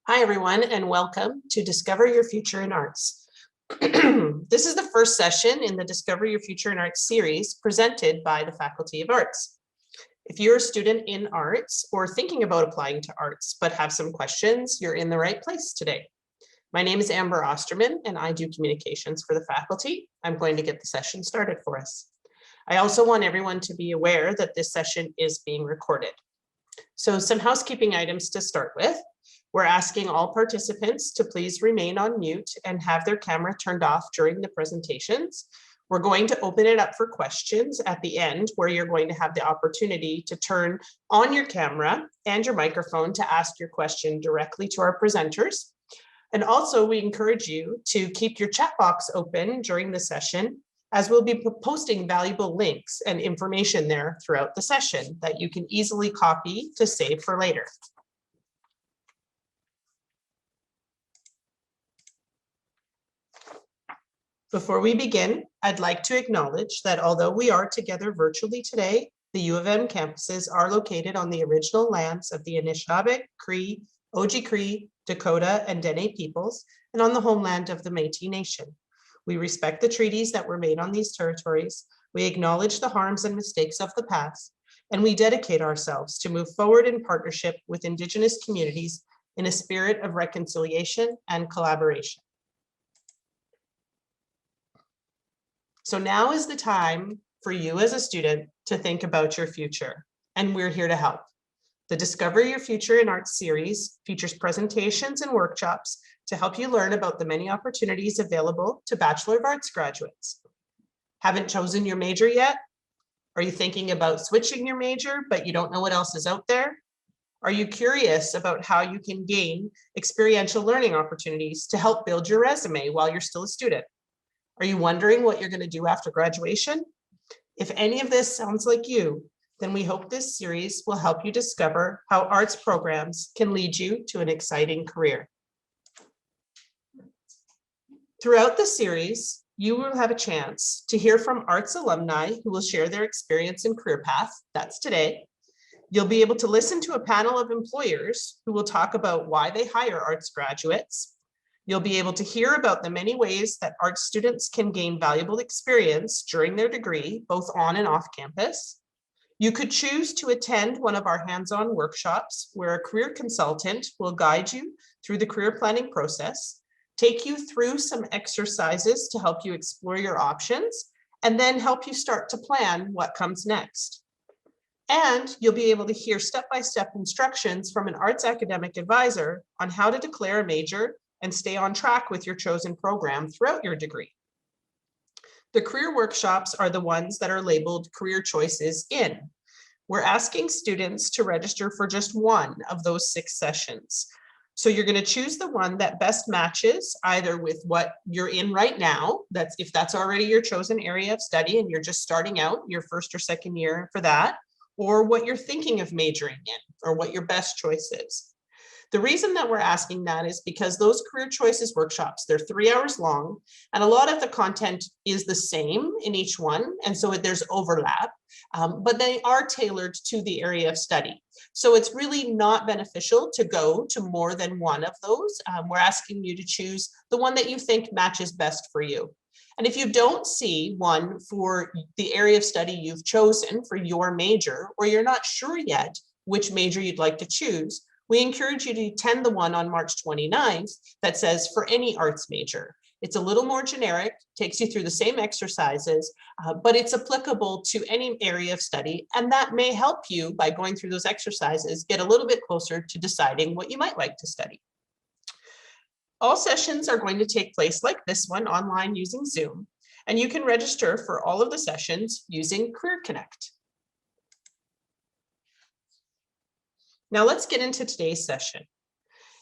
Hi, everyone, and welcome to Discover Your Future in Arts. This is the first session in the Discover Your Future in Arts series presented by the Faculty of Arts. If you're a student in arts or thinking about applying to arts but have some questions, you're in the right place today. My name is Amber Osterman, and I do communications for the faculty. I'm going to get the session started for us. I also want everyone to be aware that this session is being recorded. So some housekeeping items to start with. We're asking all participants to please remain on mute and have their camera turned off during the presentations. We're going to open it up for questions at the end, where you're going to have the opportunity to turn on your camera and your microphone to ask your question directly to our presenters. And also, we encourage you to keep your chat box open during the session, as we'll be posting valuable links and information there throughout the session that you can easily copy to save for later. Before we begin, I'd like to acknowledge that although we are together virtually today, the U of M campuses are located on the original lands of the Anishinaabe, Cree, Oji-Cree, Dakota, and Dene peoples, and on the homeland of the Métis Nation. We respect the treaties that were made on these territories, we acknowledge the harms and mistakes of the past, and we dedicate ourselves to move forward in partnership with Indigenous communities in a spirit of reconciliation and collaboration. So now is the time for you as a student to think about your future, and we're here to help. The Discover Your Future in Arts series features presentations and workshops to help you learn about the many opportunities available to Bachelor of Arts graduates. Haven't chosen your major yet? Are you thinking about switching your major, but you don't know what else is out there? Are you curious about how you can gain experiential learning opportunities to help build your resume while you're still a student? Are you wondering what you're going to do after graduation? If any of this sounds like you, then we hope this series will help you discover how arts programs can lead you to an exciting career. Throughout the series, you will have a chance to hear from arts alumni who will share their experience and career path. That's today. You'll be able to listen to a panel of employers who will talk about why they hire arts graduates. You'll be able to hear about the many ways that art students can gain valuable experience during their degree, both on and off campus. You could choose to attend one of our hands-on workshops where a career consultant will guide you through the career planning process, take you through some exercises to help you explore your options, and then help you start to plan what comes next. And you'll be able to hear step-by-step instructions from an arts academic advisor on how to declare a major and stay on track with your chosen program throughout your degree. The career workshops are the ones that are labeled Career Choices In. We're asking students to register for just one of those 6 sessions. So you're going to choose the one that best matches either with what you're in right now, if that's already your chosen area of study and you're just starting out your first or second year for that, or what you're thinking of majoring in, or what your best choice is. The reason that we're asking that is because those career choices workshops, they're 3 hours long, and a lot of the content is the same in each one, and so there's overlap, but they are tailored to the area of study. So it's really not beneficial to go to more than one of those. We're asking you to choose the one that you think matches best for you. And if you don't see one for the area of study you've chosen for your major, or you're not sure yet which major you'd like to choose, we encourage you to attend the one on March 29th that says for any arts major. It's a little more generic, takes you through the same exercises, but it's applicable to any area of study. And that may help you, by going through those exercises, get a little bit closer to deciding what you might like to study. All sessions are going to take place like this one online using Zoom, and you can register for all of the sessions using Career Connect. Now let's get into today's session.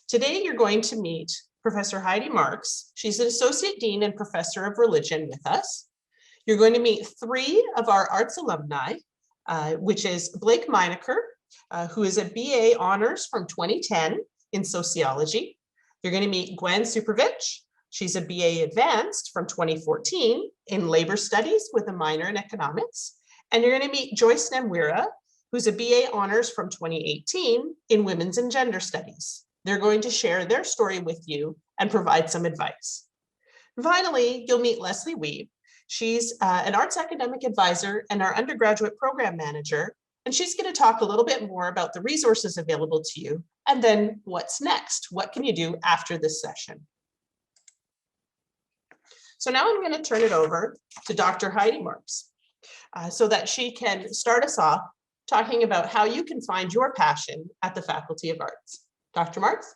Today you're going to meet Professor Heidi Marks. She's an Associate Dean and Professor of Religion with us. You're going to meet 3 of our arts alumni, which is Blake Meineker, who is a BA Honors from 2010 in Sociology. You're going to meet Gwen Supravich. She's a BA Advanced from 2014 in Labor Studies with a minor in Economics. And you're going to meet Joyce Namwira, who's a BA Honors from 2018 in Women's and Gender Studies. They're going to share their story with you and provide some advice. Finally, you'll meet Leslie Weeb. She's an arts academic advisor and our undergraduate program manager, and she's going to talk a little bit more about the resources available to you, and then what's next? What can you do after this session? So now I'm going to turn it over to Dr. Heidi Marks so that she can start us off talking about how you can find your passion at the Faculty of Arts. Dr. Marks?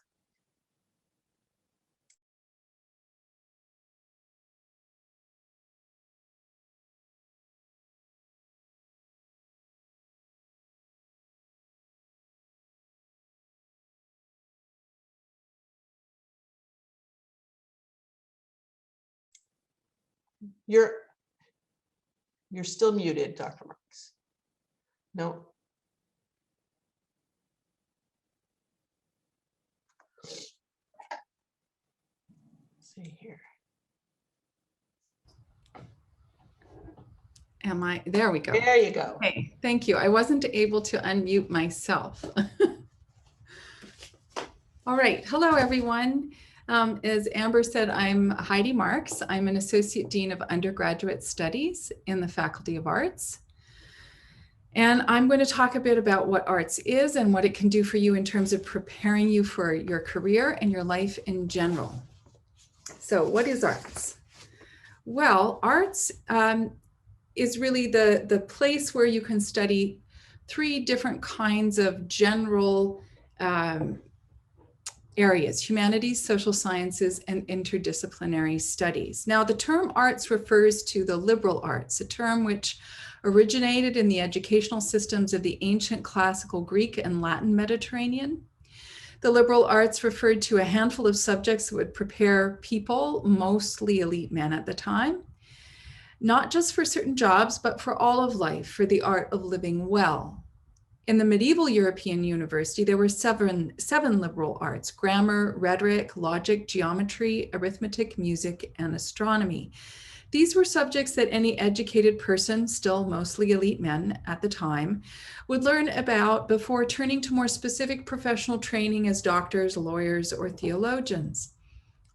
You're still muted, Dr. Marks. No. Let's see here. There we go. There you go. Okay, thank you. I wasn't able to unmute myself. All right, hello everyone. As Amber said, I'm Heidi Marks. I'm an Associate Dean of Undergraduate Studies in the Faculty of Arts. And I'm going to talk a bit about what arts is and what it can do for you in terms of preparing you for your career and your life in general. So what is arts? Well, arts is really the place where you can study three different kinds of general areas: humanities, social sciences, and interdisciplinary studies. Now, the term arts refers to the liberal arts, a term which originated in the educational systems of the ancient classical Greek and Latin Mediterranean. The liberal arts referred to a handful of subjects that would prepare people, mostly elite men at the time, not just for certain jobs, but for all of life, for the art of living well. In the medieval European university, there were seven liberal arts: grammar, rhetoric, logic, geometry, arithmetic, music, and astronomy. These were subjects that any educated person, still mostly elite men at the time, would learn about before turning to more specific professional training as doctors, lawyers, or theologians.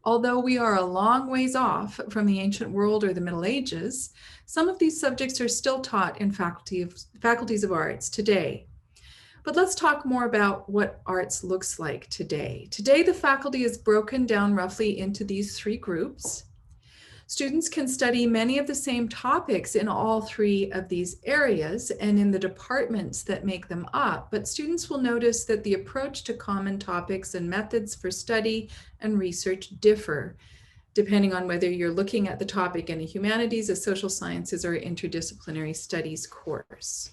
Although we are a long ways off from the ancient world or the Middle Ages, some of these subjects are still taught in faculties of arts today. But let's talk more about what arts looks like today. Today, the faculty is broken down roughly into these three groups. Students can study many of the same topics in all three of these areas and in the departments that make them up, but students will notice that the approach to common topics and methods for study and research differ, depending on whether you're looking at the topic in a humanities, a social sciences, or interdisciplinary studies course.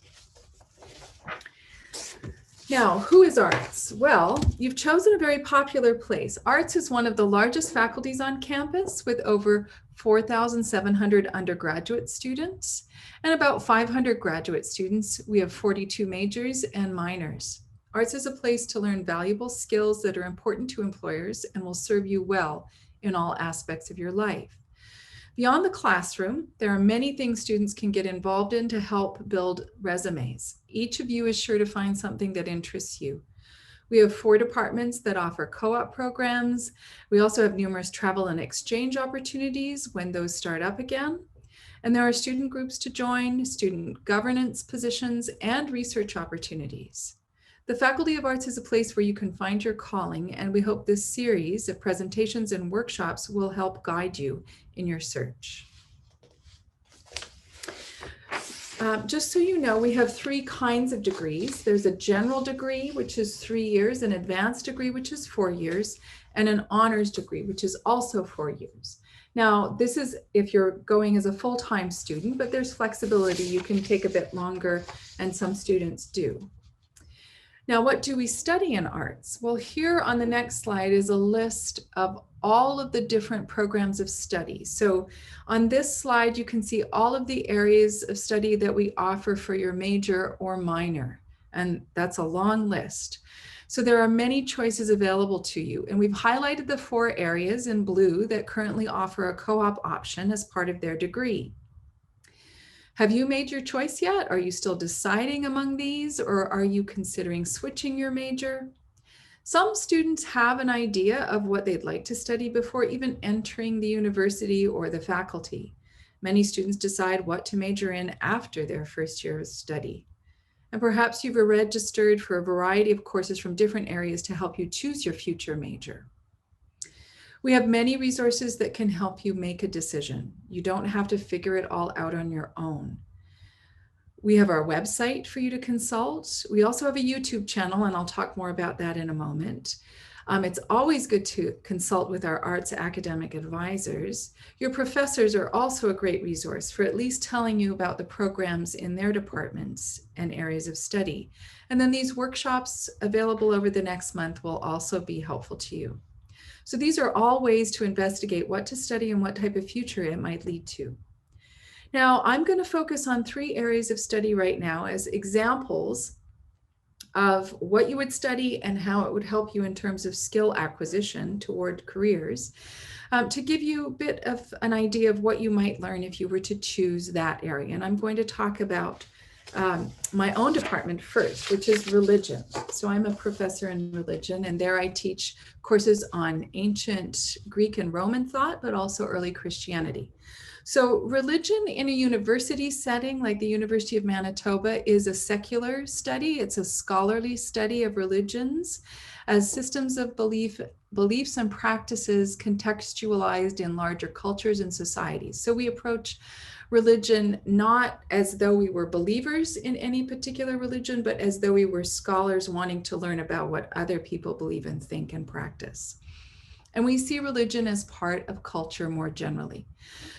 Now, who is arts? Well, you've chosen a very popular place. Arts is one of the largest faculties on campus with over 4,700 undergraduate students and about 500 graduate students. We have 42 majors and minors. Arts is a place to learn valuable skills that are important to employers and will serve you well in all aspects of your life. Beyond the classroom, there are many things students can get involved in to help build resumes. Each of you is sure to find something that interests you. We have 4 departments that offer co-op programs. We also have numerous travel and exchange opportunities when those start up again. And there are student groups to join, student governance positions, and research opportunities. The Faculty of Arts is a place where you can find your calling, and we hope this series of presentations and workshops will help guide you in your search. Just so you know, we have 3 kinds of degrees. There's a general degree, which is 3 years, an advanced degree, which is 4 years, and an honors degree, which is also 4 years. Now, this is if you're going as a full-time student, but there's flexibility. You can take a bit longer, and some students do. Now, what do we study in arts? Well, here on the next slide is a list of all of the different programs of study. So on this slide, you can see all of the areas of study that we offer for your major or minor, and that's a long list. So there are many choices available to you, and we've highlighted the 4 areas in blue that currently offer a co-op option as part of their degree. Have you made your choice yet? Are you still deciding among these, or are you considering switching your major? Some students have an idea of what they'd like to study before even entering the university or the faculty. Many students decide what to major in after their first year of study. And perhaps you've registered for a variety of courses from different areas to help you choose your future major. We have many resources that can help you make a decision. You don't have to figure it all out on your own. We have our website for you to consult. We also have a YouTube channel, and I'll talk more about that in a moment. It's always good to consult with our arts academic advisors. Your professors are also a great resource for at least telling you about the programs in their departments and areas of study. And then these workshops available over the next month will also be helpful to you. So these are all ways to investigate what to study and what type of future it might lead to. Now, I'm going to focus on 3 areas of study right now as examples of what you would study and how it would help you in terms of skill acquisition toward careers, to give you a bit of an idea of what you might learn if you were to choose that area. And I'm going to talk about my own department first, which is religion. So I'm a professor in religion, and there I teach courses on ancient Greek and Roman thought, but also early Christianity. So religion in a university setting like the University of Manitoba is a secular study. It's a scholarly study of religions as systems of beliefs and practices contextualized in larger cultures and societies. So we approach religion not as though we were believers in any particular religion, but as though we were scholars wanting to learn about what other people believe and think and practice. And we see religion as part of culture more generally.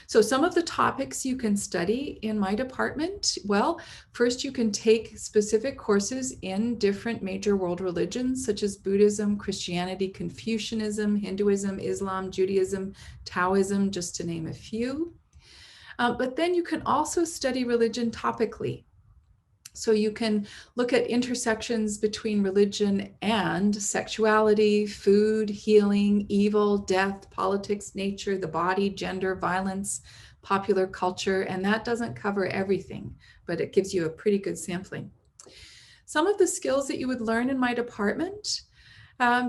So some of the topics you can study in my department, well, first you can take specific courses in different major world religions, such as Buddhism, Christianity, Confucianism, Hinduism, Islam, Judaism, Taoism, just to name a few. But then you can also study religion topically. So you can look at intersections between religion and sexuality, food, healing, evil, death, politics, nature, the body, gender, violence, popular culture, and that doesn't cover everything, but it gives you a pretty good sampling. Some of the skills that you would learn in my department,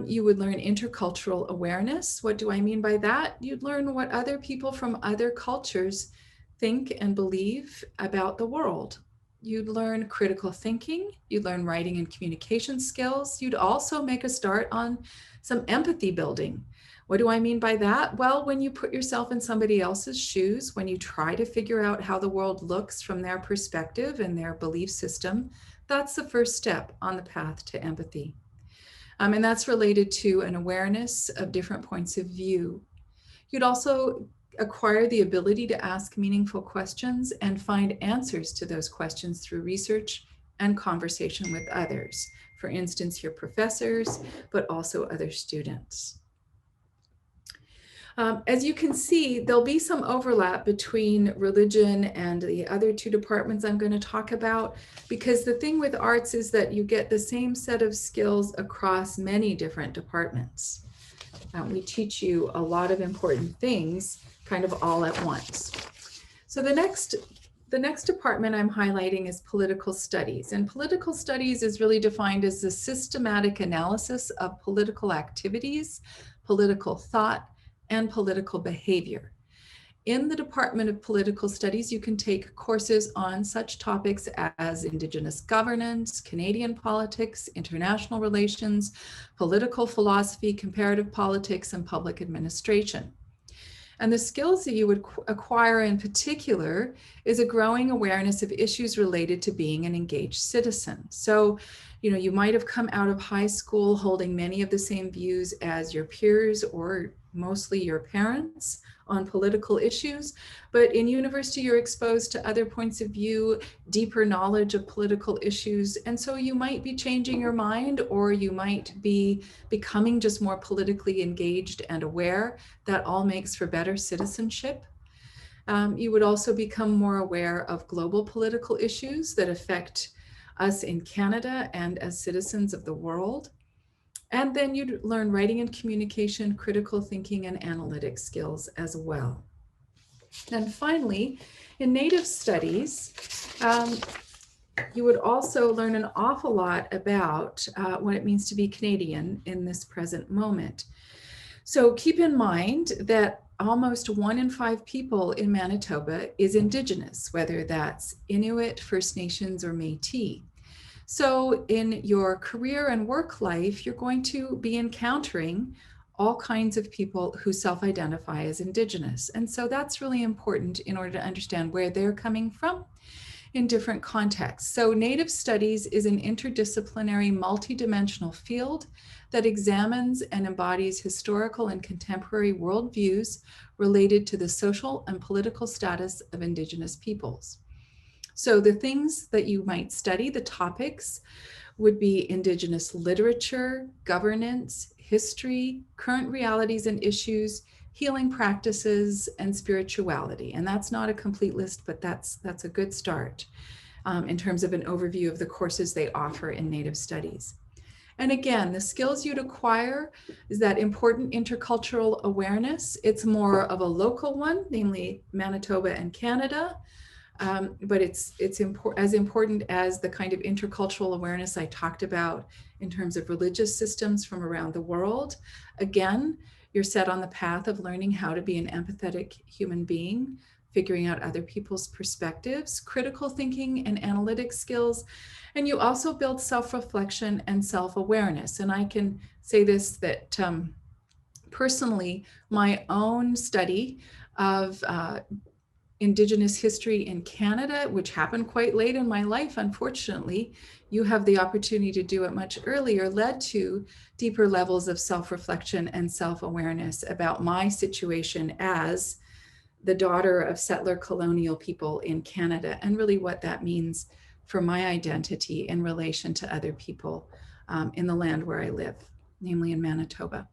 you would learn intercultural awareness. What do I mean by that? You'd learn what other people from other cultures think and believe about the world. You'd learn critical thinking, you'd learn writing and communication skills. You'd also make a start on some empathy building. What do I mean by that? Well, when you put yourself in somebody else's shoes, when you try to figure out how the world looks from their perspective and their belief system, that's the first step on the path to empathy. And that's related to an awareness of different points of view. You'd also acquire the ability to ask meaningful questions and find answers to those questions through research and conversation with others. For instance, your professors, but also other students. As you can see, there'll be some overlap between religion and the other 2 departments I'm going to talk about, because the thing with arts is that you get the same set of skills across many different departments. We teach you a lot of important things kind of all at once. So the next department I'm highlighting is political studies. And political studies is really defined as the systematic analysis of political activities, political thought, and political behavior. In the Department of Political Studies, you can take courses on such topics as Indigenous governance, Canadian politics, international relations, political philosophy, comparative politics, and public administration. And the skills that you would acquire in particular is a growing awareness of issues related to being an engaged citizen. So, you might have come out of high school holding many of the same views as your peers or mostly your parents on political issues, but in university you're exposed to other points of view, deeper knowledge of political issues, and so you might be changing your mind, or you might be becoming just more politically engaged and aware. That all makes for better citizenship. You would also become more aware of global political issues that affect us in Canada and as citizens of the world. And then you'd learn writing and communication, critical thinking, and analytic skills as well. And finally, in Native studies, You would also learn an awful lot about what it means to be Canadian in this present moment. So keep in mind that almost 1 in 5 people in Manitoba is Indigenous, whether that's Inuit, First Nations, or Métis. So in your career and work life, you're going to be encountering all kinds of people who self-identify as Indigenous. And so that's really important in order to understand where they're coming from in different contexts. So Native Studies is an interdisciplinary, multidimensional field that examines and embodies historical and contemporary worldviews related to the social and political status of Indigenous peoples. So the things that you might study, the topics, would be Indigenous literature, governance, history, current realities and issues, healing practices, and spirituality. And that's not a complete list, but that's a good start in terms of an overview of the courses they offer in Native Studies. And again, the skills you'd acquire is that important intercultural awareness. It's more of a local one, namely Manitoba and Canada. But it's as important as the kind of intercultural awareness I talked about in terms of religious systems from around the world. Again, you're set on the path of learning how to be an empathetic human being, figuring out other people's perspectives, critical thinking and analytic skills. And you also build self-reflection and self-awareness. And I can say this, that personally, my own study of Indigenous history in Canada, which happened quite late in my life, unfortunately, you have the opportunity to do it much earlier, led to deeper levels of self-reflection and self-awareness about my situation as the daughter of settler colonial people in Canada, and really what that means for my identity in relation to other people in the land where I live, namely in Manitoba.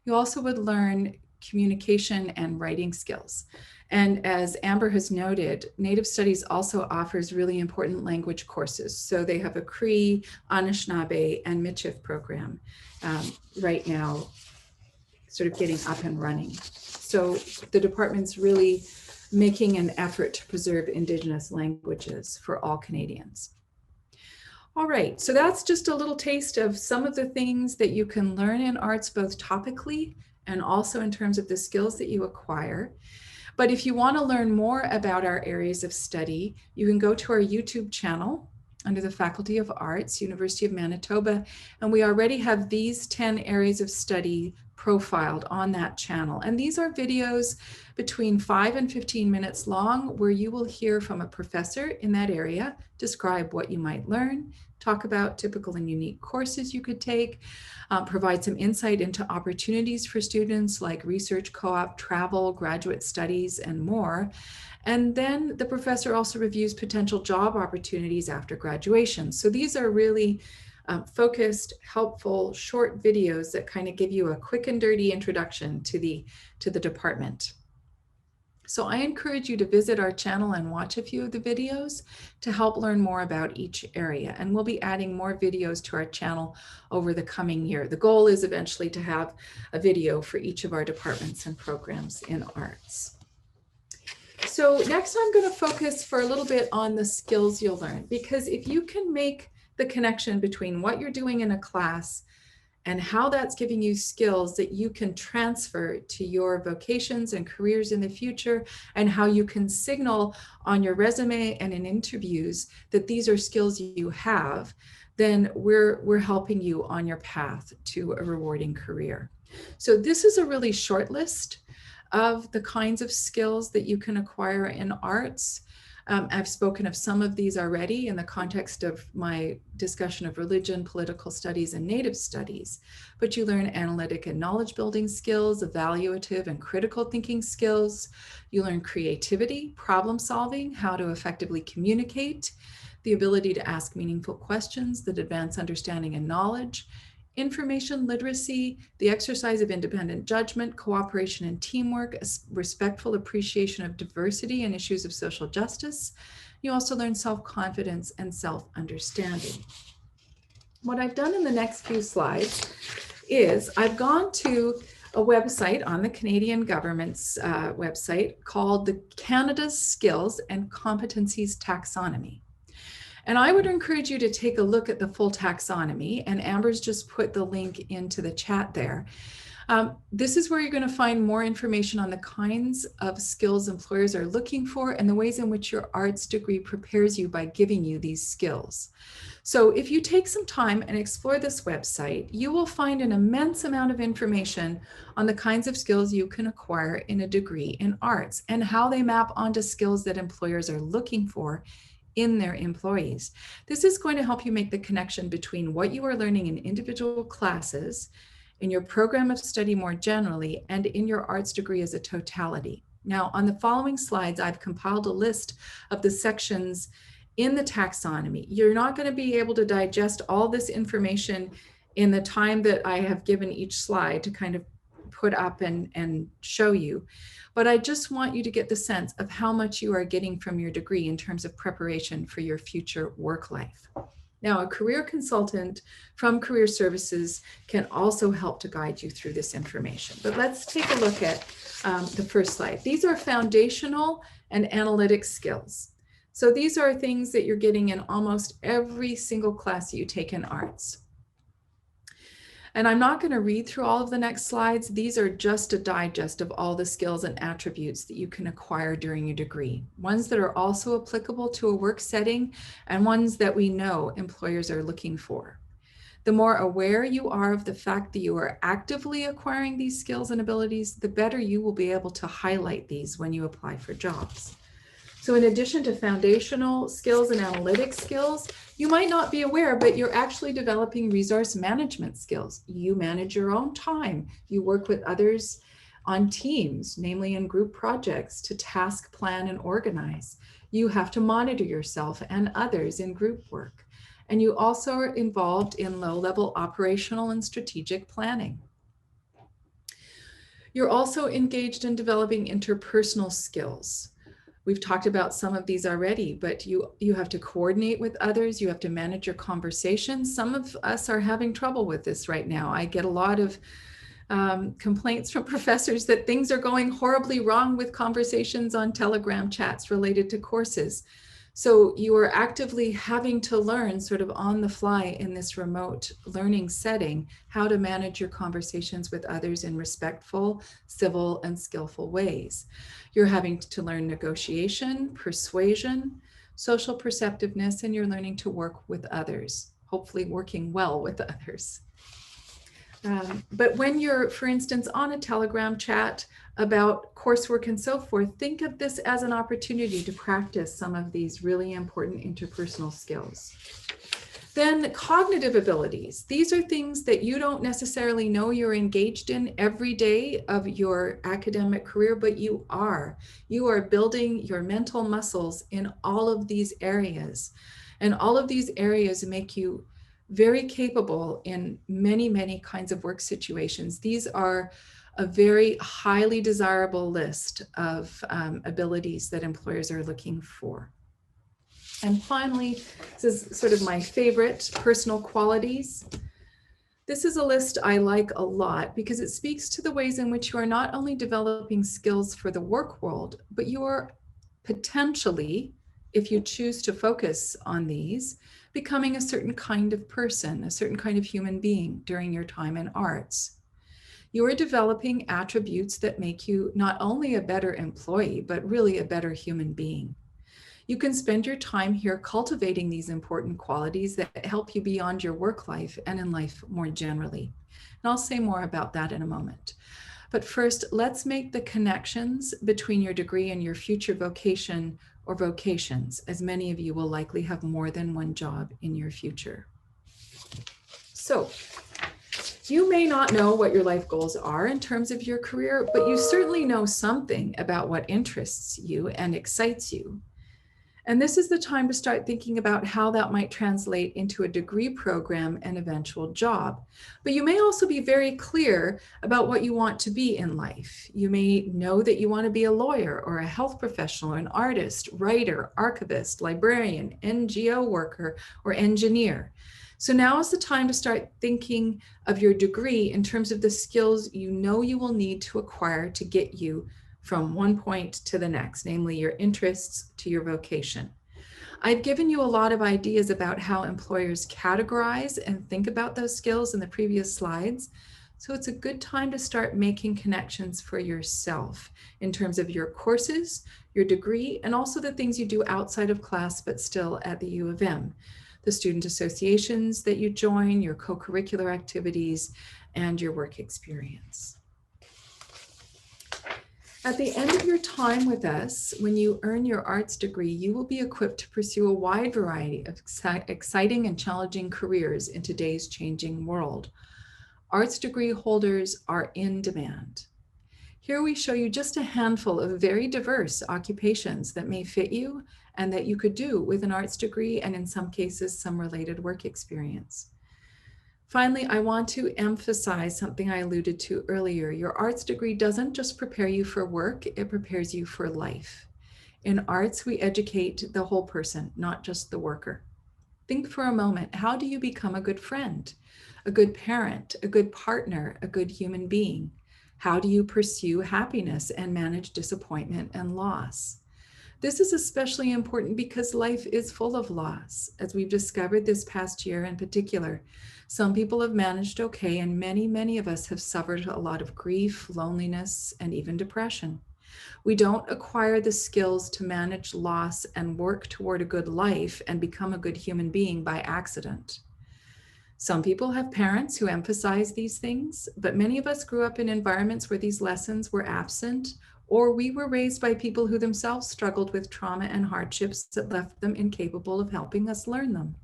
You also would learn communication and writing skills. And as Amber has noted, Native Studies also offers really important language courses. So they have a Cree, Anishinaabe, and Michif program right now, sort of getting up and running. So the department's really making an effort to preserve Indigenous languages for all Canadians. All right, so that's just a little taste of some of the things that you can learn in arts, both topically and also in terms of the skills that you acquire. But if you want to learn more about our areas of study, you can go to our YouTube channel under the Faculty of Arts, University of Manitoba, and we already have these 10 areas of study profiled on that channel. And these are videos between 5 and 15 minutes long, where you will hear from a professor in that area, describe what you might learn, talk about typical and unique courses you could take, provide some insight into opportunities for students like research co-op, travel, graduate studies, and more. And then the professor also reviews potential job opportunities after graduation. So these are really focused, helpful, short videos that kind of give you a quick and dirty introduction to the department. So I encourage you to visit our channel and watch a few of the videos to help learn more about each area. And we'll be adding more videos to our channel over the coming year. The goal is eventually to have a video for each of our departments and programs in arts. So next I'm going to focus for a little bit on the skills you'll learn, because if you can make the connection between what you're doing in a class and how that's giving you skills that you can transfer to your vocations and careers in the future, and how you can signal on your resume and in interviews that these are skills you have, then we're helping you on your path to a rewarding career. So this is a really short list of the kinds of skills that you can acquire in arts. I've spoken of some of these already in the context of my discussion of religion, political studies, and Native studies. But you learn analytic and knowledge building skills, evaluative and critical thinking skills. You learn creativity, problem solving, how to effectively communicate, the ability to ask meaningful questions that advance understanding and knowledge, information literacy, the exercise of independent judgment, cooperation and teamwork, a respectful appreciation of diversity and issues of social justice. You also learn self-confidence and self-understanding. What I've done in the next few slides is I've gone to a website on the Canadian government's website called the Canada's Skills and Competencies Taxonomy. And I would encourage you to take a look at the full taxonomy, and Amber's just put the link into the chat there. This is where you're going to find more information on the kinds of skills employers are looking for and the ways in which your arts degree prepares you by giving you these skills. So if you take some time and explore this website, you will find an immense amount of information on the kinds of skills you can acquire in a degree in arts and how they map onto skills that employers are looking for in their employees. This is going to help you make the connection between what you are learning in individual classes, in your program of study more generally, and in your arts degree as a totality. Now, on the following slides, I've compiled a list of the sections in the taxonomy. You're not going to be able to digest all this information in the time that I have given each slide to kind of put up and show you. But I just want you to get the sense of how much you are getting from your degree in terms of preparation for your future work life. Now, a career consultant from Career Services can also help to guide you through this information. But let's take a look at the first slide. These are foundational and analytic skills. So these are things that you're getting in almost every single class that you take in arts. And I'm not going to read through all of the next slides. These are just a digest of all the skills and attributes that you can acquire during your degree. Ones that are also applicable to a work setting and ones that we know employers are looking for. The more aware you are of the fact that you are actively acquiring these skills and abilities, the better you will be able to highlight these when you apply for jobs. So in addition to foundational skills and analytic skills, you might not be aware, but you're actually developing resource management skills. You manage your own time. You work with others on teams, namely in group projects, to task, plan, and organize. You have to monitor yourself and others in group work. And you also are involved in low-level operational and strategic planning. You're also engaged in developing interpersonal skills. We've talked about some of these already, but you have to coordinate with others. You have to manage your conversations. Some of us are having trouble with this right now. I get a lot of complaints from professors that things are going horribly wrong with conversations on Telegram chats related to courses. So you are actively having to learn sort of on the fly in this remote learning setting, how to manage your conversations with others in respectful, civil, and skillful ways. You're having to learn negotiation, persuasion, social perceptiveness, and you're learning to work with others, hopefully working well with others. But when you're, for instance, on a Telegram chat about coursework and so forth, think of this as an opportunity to practice some of these really important interpersonal skills. Then cognitive abilities. These are things that you don't necessarily know you're engaged in every day of your academic career, but you are. You are building your mental muscles in all of these areas. And all of these areas make you very capable in many, many kinds of work situations. These are a very highly desirable list of abilities that employers are looking for. And finally, this is sort of my favorite, personal qualities. This is a list I like a lot because it speaks to the ways in which you are not only developing skills for the work world, but you are potentially, if you choose to focus on these, becoming a certain kind of person, a certain kind of human being during your time in arts. You are developing attributes that make you not only a better employee, but really a better human being. You can spend your time here cultivating these important qualities that help you beyond your work life and in life more generally. And I'll say more about that in a moment. But first, let's make the connections between your degree and your future vocation or vocations, as many of you will likely have more than one job in your future. So, you may not know what your life goals are in terms of your career, but you certainly know something about what interests you and excites you. And this is the time to start thinking about how that might translate into a degree program and eventual job. But you may also be very clear about what you want to be in life. You may know that you want to be a lawyer or a health professional or an artist, writer, archivist, librarian, NGO worker, or engineer. So now is the time to start thinking of your degree in terms of the skills you know you will need to acquire to get you from one point to the next, namely your interests to your vocation. I've given you a lot of ideas about how employers categorize and think about those skills in the previous slides. So it's a good time to start making connections for yourself in terms of your courses, your degree, and also the things you do outside of class, but still at the U of M. The student associations that you join, your co-curricular activities, and your work experience. At the end of your time with us, when you earn your arts degree, you will be equipped to pursue a wide variety of exciting and challenging careers in today's changing world. Arts degree holders are in demand. Here we show you just a handful of very diverse occupations that may fit you and that you could do with an arts degree and in some cases, some related work experience. Finally, I want to emphasize something I alluded to earlier. Your arts degree doesn't just prepare you for work, it prepares you for life. In arts, we educate the whole person, not just the worker. Think for a moment, how do you become a good friend, a good parent, a good partner, a good human being? How do you pursue happiness and manage disappointment and loss? This is especially important because life is full of loss, as we've discovered this past year in particular. Some people have managed okay, and many of us have suffered a lot of grief, loneliness, and even depression. We don't acquire the skills to manage loss and work toward a good life and become a good human being by accident. Some people have parents who emphasize these things, but many of us grew up in environments where these lessons were absent, or we were raised by people who themselves struggled with trauma and hardships that left them incapable of helping us learn them.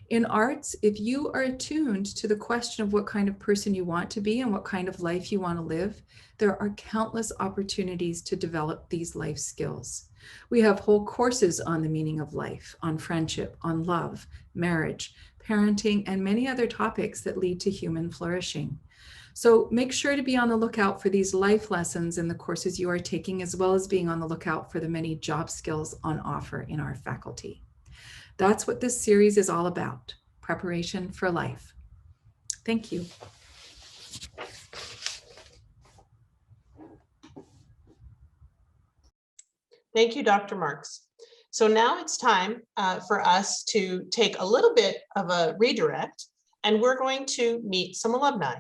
In arts, if you are attuned to the question of what kind of person you want to be and what kind of life you want to live, there are countless opportunities to develop these life skills. We have whole courses on the meaning of life, on friendship, on love, marriage, parenting, and many other topics that lead to human flourishing. So make sure to be on the lookout for these life lessons in the courses you are taking, as well as being on the lookout for the many job skills on offer in our faculty. That's what this series is all about, preparation for life. Thank you. Thank you, Dr. Marks. So now it's time for us to take a little bit of a redirect, and we're going to meet some alumni.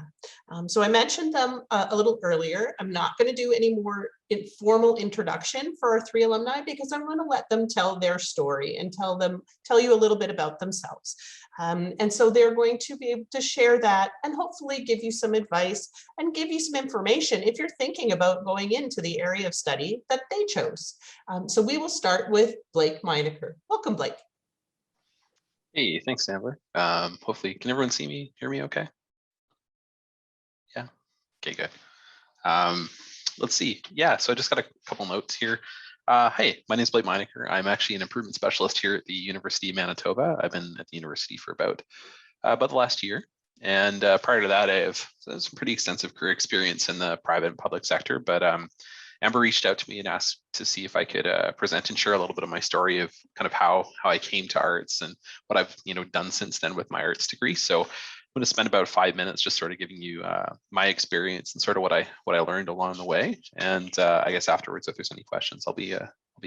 So I mentioned them a little earlier. I'm not going to do any more informal introduction for our three alumni because I'm going to let them tell their story and tell you a little bit about themselves. And so they're going to be able to share that and hopefully give you some advice and give you some information if you're thinking about going into the area of study that they chose. So we will start with Blake Meineker. Welcome, Blake. Hey, thanks, Sandler. Hopefully, can everyone see me, hear me okay? Yeah, okay, good. Let's see. Yeah, so I just got a couple notes here. Hey, my name is Blake Meineker. I'm actually an improvement specialist here at the University of Manitoba. I've been at the university for about the last year. And prior to that, I have some pretty extensive career experience in the private and public sector. But Amber reached out to me and asked to see if I could present and share a little bit of my story of kind of how I came to arts and what I've done since then with my arts degree. So I'm going to spend about 5 minutes just sort of giving you my experience and sort of what I learned along the way. And I guess afterwards, if there's any questions, I'll be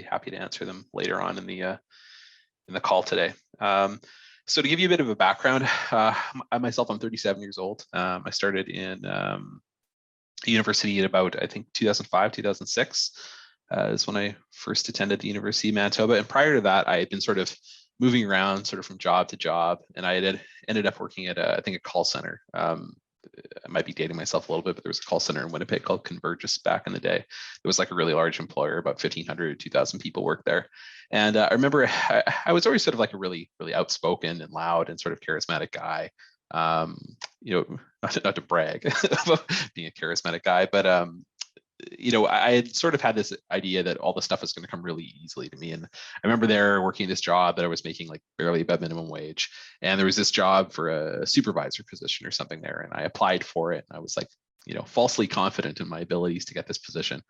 happy to answer them later on in the call today. So to give you a bit of a background, I'm 37 years old. I started in university at about, I think, 2005, 2006 is when I first attended the University of Manitoba. And prior to that, I had been sort of moving around sort of from job to job. And I had ended up working at, I think, a call center. I might be dating myself a little bit, but there was a call center in Winnipeg called Convergys back in the day. It was like a really large employer, about 1,500, 2,000 people worked there. And I remember I was always sort of like a really, really outspoken and loud and sort of charismatic guy. Not to brag about being a charismatic guy, but I had sort of had this idea that all the stuff was going to come really easily to me. And I remember there working this job that I was making like barely above minimum wage. And there was this job for a supervisor position or something there. And I applied for it. And I was like, falsely confident in my abilities to get this position.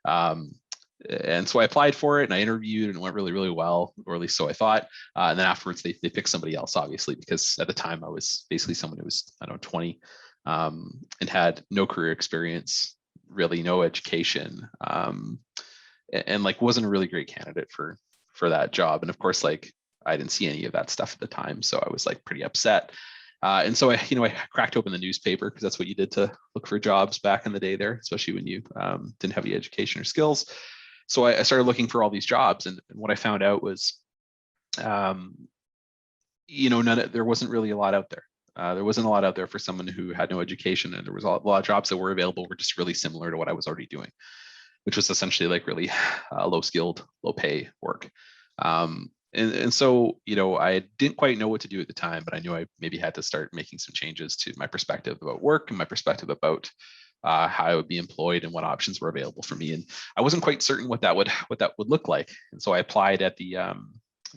And so I applied for it and I interviewed and it went really, really well, or at least so I thought. And then afterwards they picked somebody else, obviously, because at the time I was basically someone who was, 20 and had no career experience, really no education, and like wasn't a really great candidate for for that job. And of course, like I didn't see any of that stuff at the time. So I was like pretty upset. And so I cracked open the newspaper because that's what you did to look for jobs back in the day there, especially when you didn't have the education or skills. So I started looking for all these jobs, and what I found out was, there wasn't really a lot out there. There wasn't a lot out there for someone who had no education, and there was a lot of jobs that were available were just really similar to what I was already doing, which was essentially like really low skilled, low pay work. And so, I didn't quite know what to do at the time, but I knew I maybe had to start making some changes to my perspective about work and my perspective about how I would be employed and what options were available for me. And I wasn't quite certain what that would look like. And so I applied at the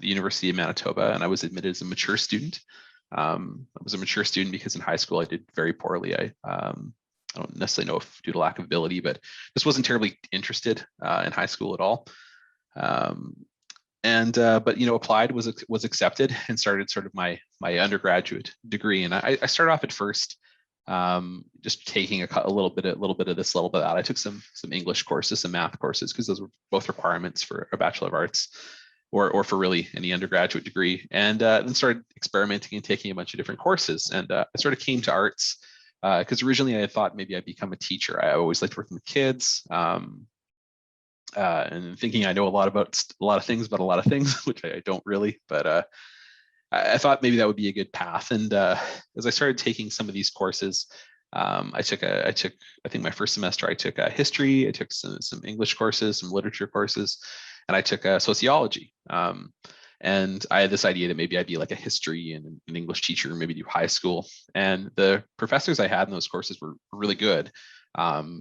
University of Manitoba, and I was admitted as a mature student. I was a mature student because in high school I did very poorly. I don't necessarily know if due to lack of ability, but just wasn't terribly interested in high school at all. But applied, was accepted, and started sort of my undergraduate degree. And I started off at first just taking a little bit of this, little bit of that. I took some English courses, some math courses, because those were both requirements for a Bachelor of Arts or for really any undergraduate degree. And then started experimenting and taking a bunch of different courses. And I sort of came to arts because originally I thought maybe I'd become a teacher. I always liked working with kids. And thinking I know a lot of things about a lot of things, which I don't really, but I thought maybe that would be a good path. And as I started taking some of these courses, I think my first semester I took history, I took some English courses, some literature courses, and I took sociology. And I had this idea that maybe I'd be like a history and an English teacher, maybe do high school. And the professors I had in those courses were really good.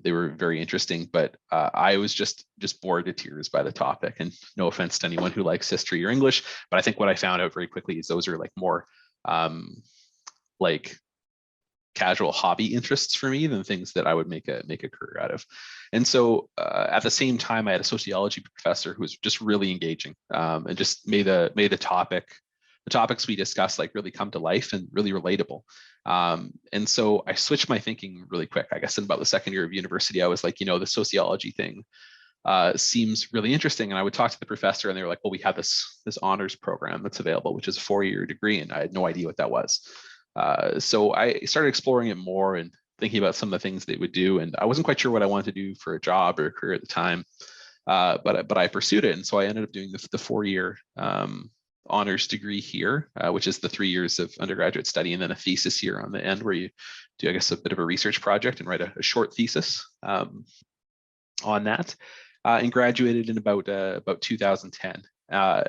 They were very interesting, but I was just bored to tears by the topic. And no offense to anyone who likes history or English, but I think what I found out very quickly is those are like more like casual hobby interests for me than things that I would make a career out of. And so at the same time, I had a sociology professor who was just really engaging and just made the topics we discussed like really come to life and really relatable. And so I switched my thinking really quick. I guess in about the second year of university, I was like, the sociology thing seems really interesting. And I would talk to the professor, and they were like, well, we have this honors program that's available, which is a 4-year degree. And I had no idea what that was. So I started exploring it more and thinking about some of the things they would do. And I wasn't quite sure what I wanted to do for a job or a career at the time, but I pursued it. And so I ended up doing the 4-year honors degree here, which is the 3 years of undergraduate study, and then a thesis here on the end where you do, I guess, a bit of a research project and write a short thesis on that, and graduated in about 2010.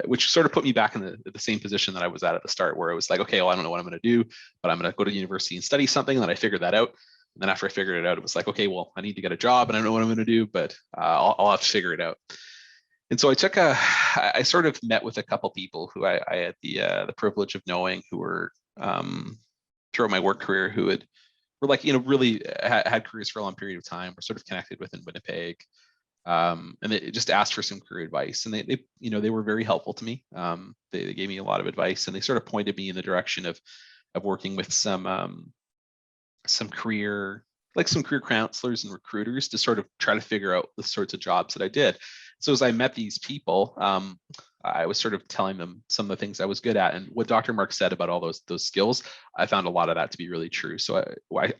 Which sort of put me back in the same position that I was at the start, where it was like, okay, well, I don't know what I'm going to do, but I'm going to go to university and study something. And then I figured that out. And then after I figured it out, it was like, okay, well, I need to get a job, and I don't know what I'm going to do, but I'll have to figure it out. And so I sort of met with a couple people who I had the privilege of knowing, who were throughout my work career, who were like, really had careers for a long period of time, were sort of connected with in Winnipeg. And they just asked for some career advice, and they were very helpful to me. They gave me a lot of advice, and they sort of pointed me in the direction of working with some career counselors and recruiters to sort of try to figure out the sorts of jobs that I did. So as I met these people, I was sort of telling them some of the things I was good at, and what Dr. Mark said about all those skills, I found a lot of that to be really true. So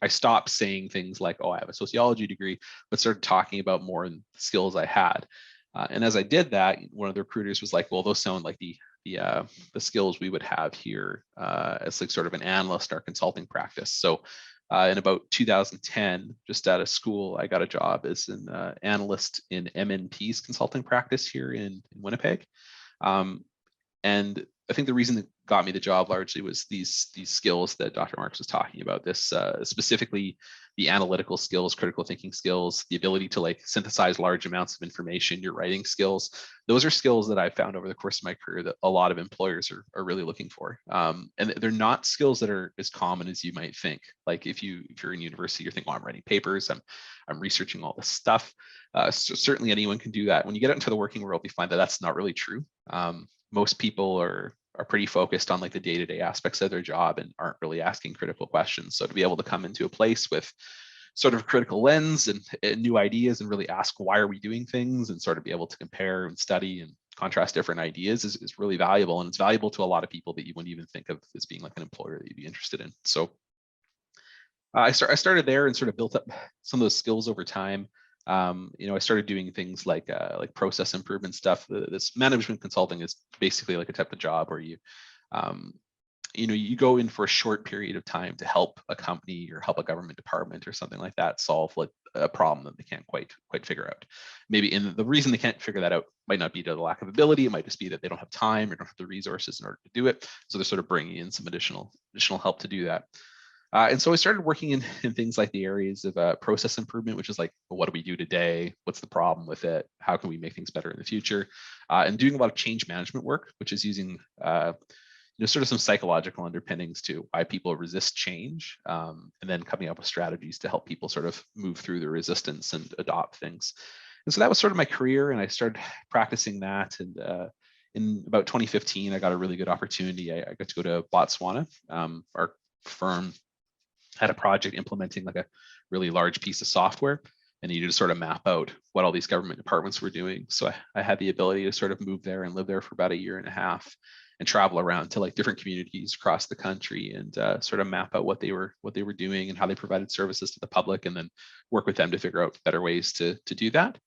I stopped saying things like, oh, I have a sociology degree, but started talking about more skills I had. And as I did that, one of the recruiters was like, well, those sound like the skills we would have here as like sort of an analyst or consulting practice. So in about 2010, just out of school, I got a job as an analyst in MNP's consulting practice here in Winnipeg. And I think the reason that got me the job largely was these skills that Dr. Marks was talking about, this specifically the analytical skills, critical thinking skills, the ability to like synthesize large amounts of information, your writing skills. Those are skills that I've found over the course of my career that a lot of employers are really looking for. And they're not skills that are as common as you might think. Like if you're in university, you're thinking, oh, I'm writing papers, I'm researching all this stuff. So certainly anyone can do that. When you get out into the working world, you find that that's not really true. Most people are pretty focused on like the day-to-day aspects of their job and aren't really asking critical questions. So to be able to come into a place with sort of a critical lens and new ideas and really ask, why are we doing things, and sort of be able to compare and study and contrast different ideas is really valuable, and it's valuable to a lot of people that you wouldn't even think of as being like an employer that you'd be interested in. So I started there and sort of built up some of those skills over time. I started doing things like process improvement stuff. This management consulting is basically like a type of job where um, you go in for a short period of time to help a company or help a government department or something like that solve like a problem that they can't quite figure out. Maybe, and the reason they can't figure that out might not be to the lack of ability. It might just be that they don't have time or don't have the resources in order to do it. So they're sort of bringing in some additional help to do that. And so I started working in things like the areas of process improvement, which is like, well, what do we do today? What's the problem with it? How can we make things better in the future? And doing a lot of change management work, which is using sort of some psychological underpinnings to why people resist change, and then coming up with strategies to help people sort of move through the resistance and adopt things. And so that was sort of my career, and I started practicing that. And in about 2015, I got a really good opportunity. I got to go to Botswana. Our firm had a project implementing like a really large piece of software, and needed to sort of map out what all these government departments were doing. So I had the ability to sort of move there and live there for about a year and a half, and travel around to like different communities across the country and sort of map out what they were doing and how they provided services to the public, and then work with them to figure out better ways to do that.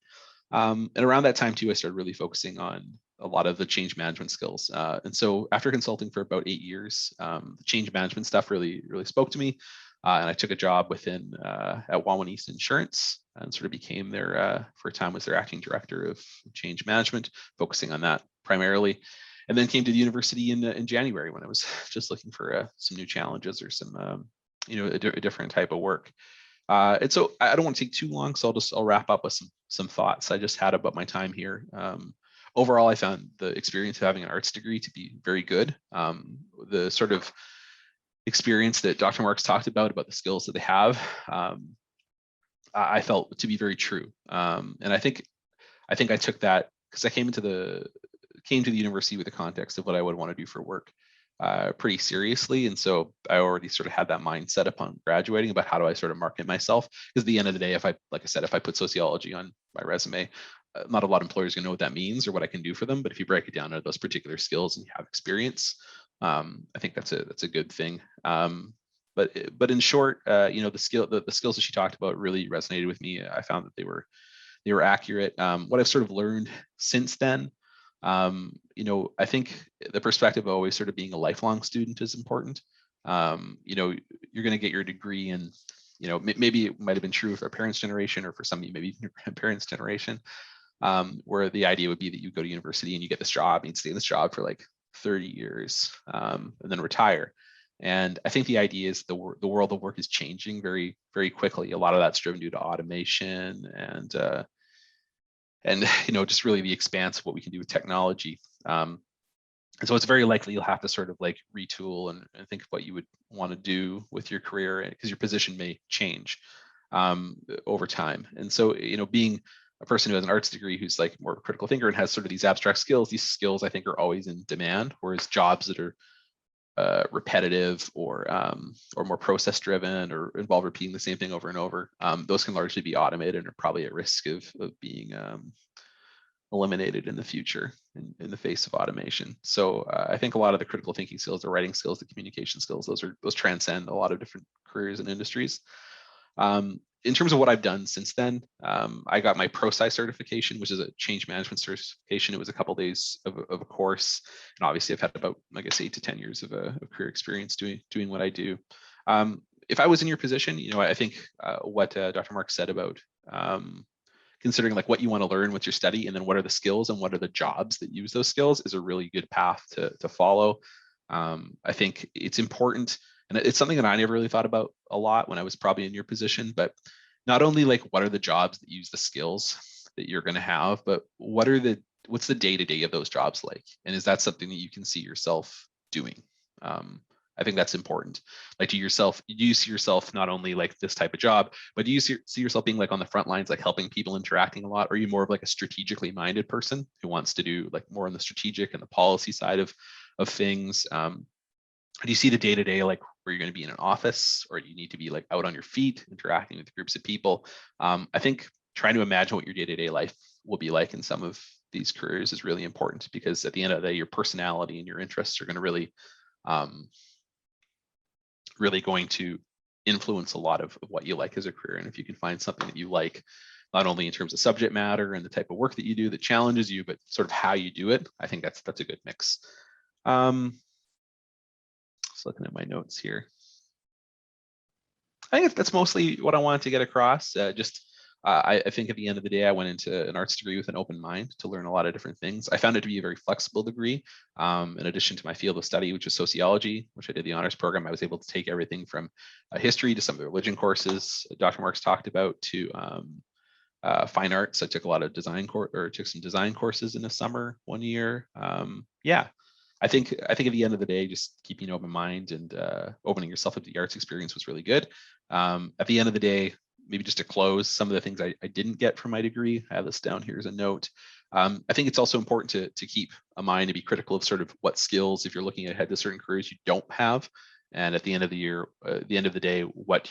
And around that time too, I started really focusing on a lot of the change management skills. And so after consulting for about 8 years, the change management stuff really spoke to me. And I took a job within at Wawan East Insurance, and sort of became their, for a time, was their acting director of change management, focusing on that primarily. And then came to the university in January, when I was just looking for some new challenges or some, a different type of work. And so I don't want to take too long, so I'll wrap up with some thoughts I just had about my time here. Overall, I found the experience of having an arts degree to be very good. The sort of experience that Dr. Marks talked about the skills that they have, I felt to be very true. And I think I took that because I came to the university with the context of what I would want to do for work pretty seriously. And so I already sort of had that mindset upon graduating about how do I sort of market myself. Because at the end of the day, if I put sociology on my resume, not a lot of employers are gonna know what that means or what I can do for them. But if you break it down to those particular skills and you have experience, I think that's a good thing. But in short, the skills that she talked about really resonated with me. I found that they were accurate. What I've sort of learned since then, I think the perspective of always sort of being a lifelong student is important. You're going to get your degree, and maybe it might have been true for our parents' generation, or for some of you, maybe your grandparents' generation, where the idea would be that you go to university and you get this job and you stay in this job for like 30 years, and then retire. And I think the idea is the world of work is changing very, very quickly. A lot of that's driven due to automation and just really the expanse of what we can do with technology. And so it's very likely you'll have to sort of like retool and think of what you would want to do with your career, because your position may change over time. And so, being a person who has an arts degree, who's like more of a critical thinker and has sort of these abstract skills, these skills I think are always in demand, whereas jobs that are repetitive or more process driven or involve repeating the same thing over and over, those can largely be automated and are probably at risk of being eliminated in the future in the face of automation. So I think a lot of the critical thinking skills, the writing skills, the communication skills, those transcend a lot of different careers and industries. In terms of what I've done since then, I got my ProSci certification, which is a change management certification. It was a couple of days of a course, and obviously I've had about, I guess, 8 to 10 years of career experience doing what I do. If I was in your position, I think what Dr. Mark said about considering like what you want to learn with your study, and then what are the skills and what are the jobs that use those skills, is a really good path to follow. I think it's important. And it's something that I never really thought about a lot when I was probably in your position, but not only like what are the jobs that use the skills that you're going to have, but what's the day-to-day of those jobs like? And is that something that you can see yourself doing? I think that's important. Like, do you see yourself not only like this type of job, but do you see yourself being like on the front lines, like helping people, interacting a lot? Or are you more of like a strategically minded person who wants to do like more on the strategic and the policy side of things? Do you see the day-to-day like where you're going to be in an office, or do you need to be like out on your feet interacting with groups of people? I think trying to imagine what your day-to-day life will be like in some of these careers is really important, because at the end of the day, your personality and your interests are going to really, really going to influence a lot of what you like as a career. And if you can find something that you like, not only in terms of subject matter and the type of work that you do that challenges you, but sort of how you do it, I think that's a good mix. Just looking at my notes here. I think that's mostly what I wanted to get across. I think at the end of the day, I went into an arts degree with an open mind to learn a lot of different things. I found it to be a very flexible degree. In addition to my field of study, which is sociology, which I did the honors program, I was able to take everything from history to some of the religion courses Dr. Marks talked about, to fine arts. I took a lot of took some design courses in the summer one year. Yeah, I think at the end of the day, just keeping an open mind and opening yourself up to the arts experience was really good. At the end of the day, maybe just to close, some of the things I didn't get from my degree, I have this down here as a note. I think it's also important to keep a mind, to be critical of sort of what skills, if you're looking ahead to certain careers, you don't have. And at the end of the year, the end of the day, what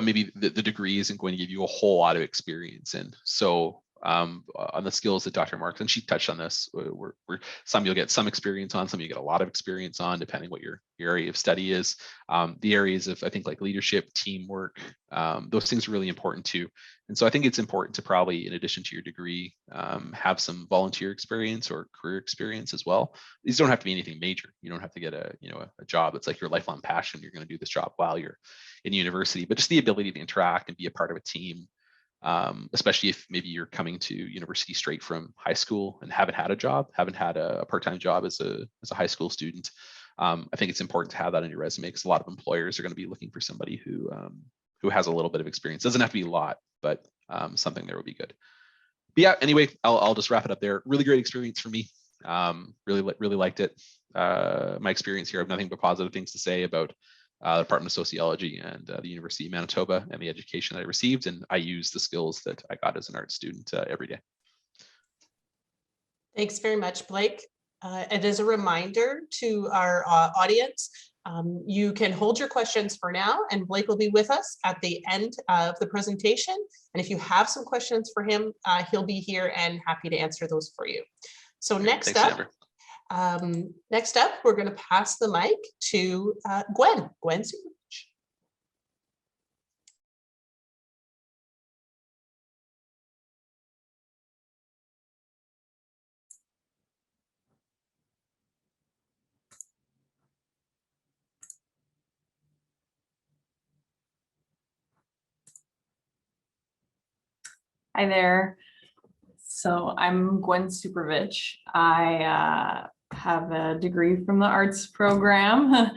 maybe the degree isn't going to give you a whole lot of experience in. So on the skills that Dr. Marks, and she touched on this, where some you'll get some experience on, some you get a lot of experience on, depending what your area of study is. The areas of, I think, like leadership, teamwork, those things are really important too. And so I think it's important to probably, in addition to your degree, have some volunteer experience or career experience as well. These don't have to be anything major. You don't have to get a job that's like your lifelong passion. You're going to do this job while you're in university, but just the ability to interact and be a part of a team. Especially if maybe you're coming to university straight from high school and haven't had a part-time job as a high school student. I think it's important to have that on your resume, because a lot of employers are going to be looking for somebody who has a little bit of experience. Doesn't have to be a lot, but something there would be good. But yeah, anyway, I'll just wrap it up there. Really great experience for me. Really liked it. My experience here, I have nothing but positive things to say about the Department of Sociology and the University of Manitoba, and the education that I received, and I use the skills that I got as an art student every day. Thanks very much, Blake. And as a reminder to our audience, you can hold your questions for now, and Blake will be with us at the end of the presentation. And if you have some questions for him, he'll be here and happy to answer those for you. So next up, we're going to pass the mic to Gwen Supervich. Hi there. So I'm Gwen Supervich. I have a degree from the arts program.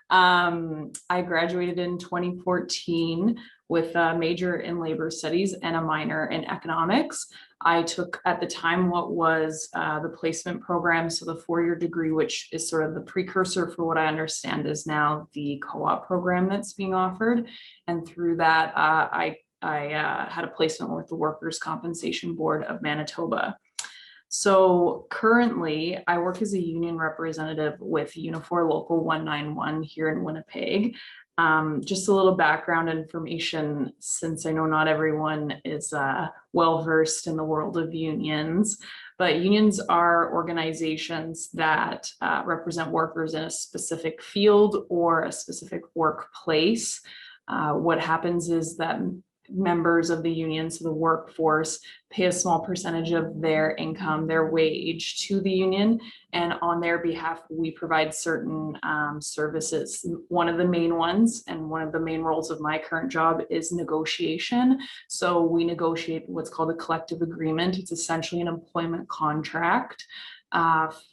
I graduated in 2014 with a major in labor studies and a minor in economics. I took at the time what was the placement program, so the four-year degree, which is sort of the precursor for what I understand is now the co-op program that's being offered. And through that, I had a placement with the Workers' Compensation Board of Manitoba. So currently I work as a union representative with Unifor Local 191 here in Winnipeg. Just a little background information, since I know not everyone is well-versed in the world of unions, but unions are organizations that represent workers in a specific field or a specific workplace. What happens is that members of the union, so the workforce, pay a small percentage of their income, their wage, to the union, and on their behalf we provide certain services. One of the main ones, and one of the main roles of my current job, is negotiation. So we negotiate what's called a collective agreement. It's essentially an employment contract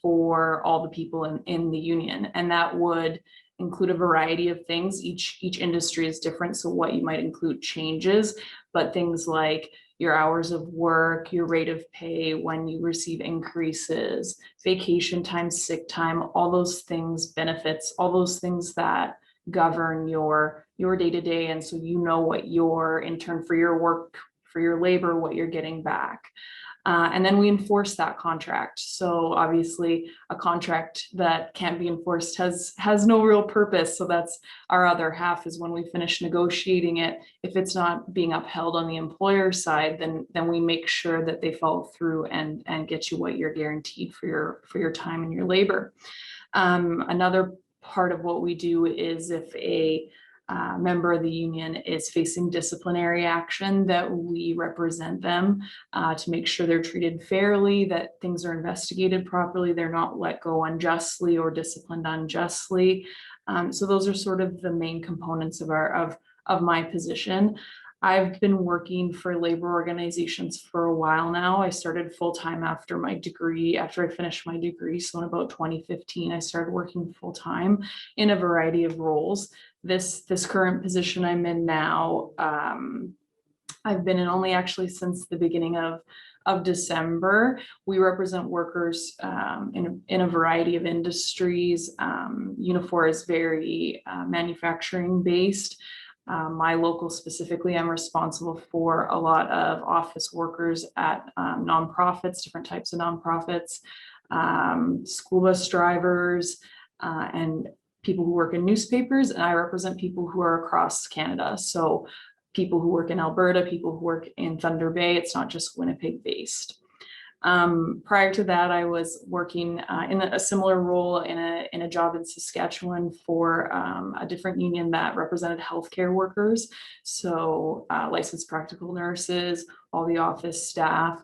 for all the people in the union, and that would include a variety of things. Each industry is different, so what you might include changes, but things like your hours of work, your rate of pay, when you receive increases, vacation time, sick time, all those things, benefits, all those things that govern your day-to-day. And so you know what your, in turn for your work, for your labor, what you're getting back. And then we enforce that contract. So obviously a contract that can't be enforced has no real purpose. So that's our other half, is when we finish negotiating it, if it's not being upheld on the employer side, then we make sure that they follow through and get you what you're guaranteed for your time and your labor. Another part of what we do is if a member of the union is facing disciplinary action, that we represent them to make sure they're treated fairly, that things are investigated properly, they're not let go unjustly or disciplined unjustly. So those are sort of the main components of my position. I've been working for labor organizations for a while now. I started full-time after I finished my degree. So in about 2015, I started working full-time in a variety of roles. This current position I'm in now, I've been in only actually since the beginning of December. We represent workers in a variety of industries. Unifor is very manufacturing based. My local specifically, I'm responsible for a lot of office workers at nonprofits, different types of nonprofits, school bus drivers, and people who work in newspapers. And I represent people who are across Canada. So people who work in Alberta, people who work in Thunder Bay. It's not just Winnipeg based. Prior to that, I was working in a similar role in a job in Saskatchewan for a different union that represented healthcare workers. So licensed practical nurses, all the office staff,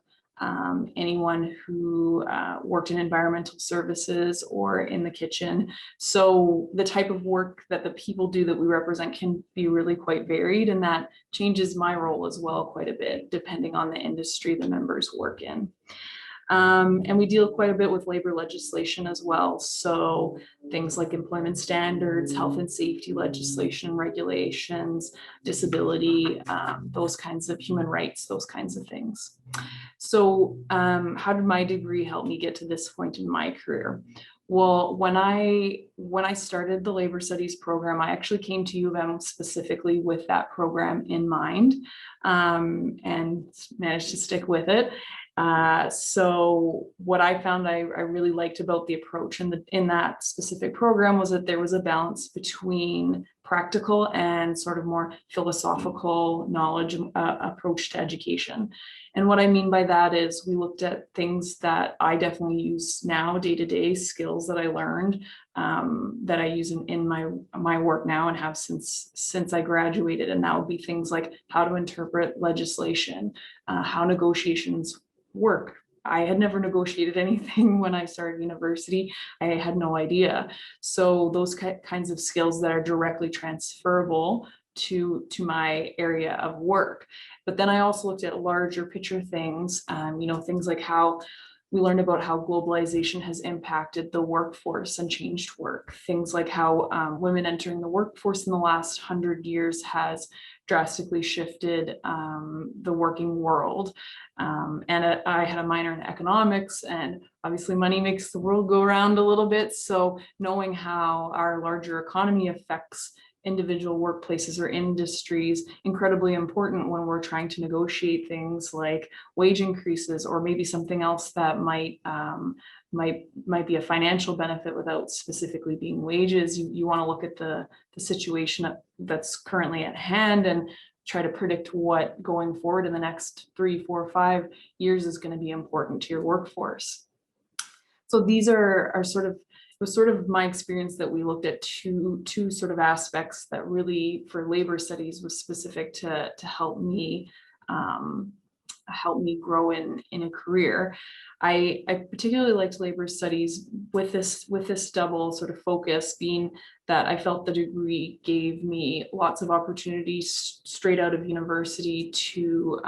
anyone who worked in environmental services or in the kitchen. So the type of work that the people do that we represent can be really quite varied, and that changes my role as well quite a bit depending on the industry the members work in. And we deal quite a bit with labor legislation as well. So things like employment standards, health and safety legislation, regulations, disability, those kinds of human rights, those kinds of things. So how did my degree help me get to this point in my career? Well, when I started the labor studies program, I actually came to U of M specifically with that program in mind, and managed to stick with it. So what I found I really liked about the approach in that specific program was that there was a balance between practical and sort of more philosophical knowledge approach to education. And what I mean by that is we looked at things that I definitely use now, day-to-day skills that I learned, that I use in my work now and have since I graduated. And that would be things like how to interpret legislation, how negotiations work. I had never negotiated anything when I started university. I had no idea. So those kinds of skills that are directly transferable to my area of work. But then I also looked at larger picture things, things like how we learned about how globalization has impacted the workforce and changed work. Things like how women entering the workforce in the last 100 years has drastically shifted the working world. I had a minor in economics, and obviously money makes the world go around a little bit. So knowing how our larger economy affects individual workplaces or industries, incredibly important when we're trying to negotiate things like wage increases, or maybe something else that might be a financial benefit without specifically being wages. You want to look at the situation that's currently at hand and try to predict what going forward in the next 3, 4, 5 years is going to be important to your workforce. So these are sort of my experience that we looked at two sort of aspects that really for labor studies was specific to help me grow in a career. I particularly liked labor studies with this double sort of focus, being that I felt the degree gave me lots of opportunities straight out of university to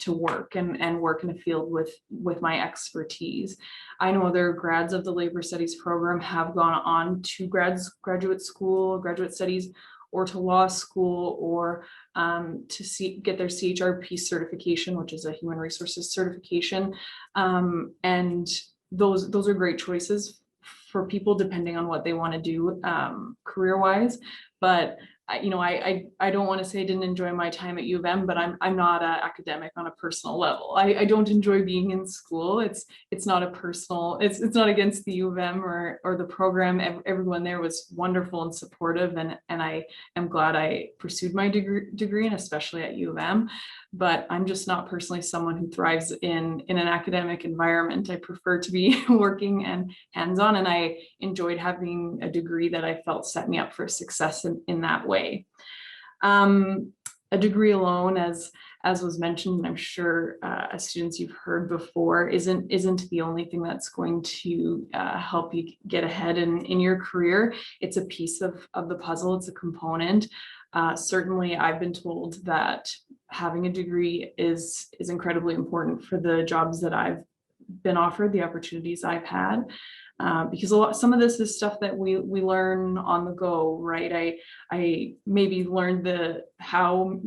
work and work in a field with my expertise. I know other grads of the labor studies program have gone on to graduate school, graduate studies, or to law school, or to get their CHRP certification, which is a human resources certification. And those are great choices for people depending on what they want to do career-wise. But I don't want to say I didn't enjoy my time at U of M, but I'm not an academic on a personal level. I don't enjoy being in school. It's not a personal, it's not against the U of M or the program. Everyone there was wonderful and supportive, and I am glad I pursued my degree, and especially at U of M. But I'm just not personally someone who thrives in an academic environment. I prefer to be working and hands-on, and I enjoyed having a degree that I felt set me up for success in that way. A degree alone, as was mentioned, and I'm sure as students you've heard before, isn't the only thing that's going to help you get ahead in your career. It's a piece of the puzzle. It's a component. Certainly, I've been told that having a degree is incredibly important for the jobs that I've been offered, the opportunities I've had. Because some of this is stuff that we learn on the go, right? I maybe learned how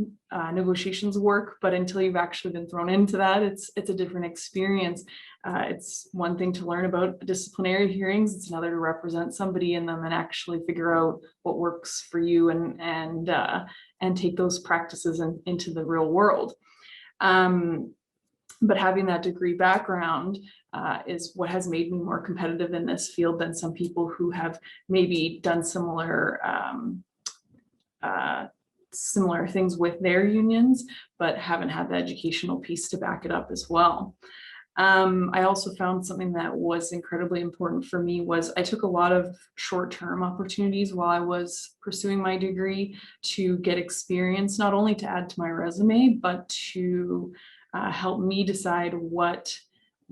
negotiations work, but until you've actually been thrown into that, it's a different experience. It's one thing to learn about disciplinary hearings. It's another to represent somebody in them and actually figure out what works for you and take those practices into the real world. But having that degree background is what has made me more competitive in this field than some people who have maybe done similar things with their unions, but haven't had the educational piece to back it up as well. I also found something that was incredibly important for me was I took a lot of short-term opportunities while I was pursuing my degree to get experience, not only to add to my resume, but to help me decide what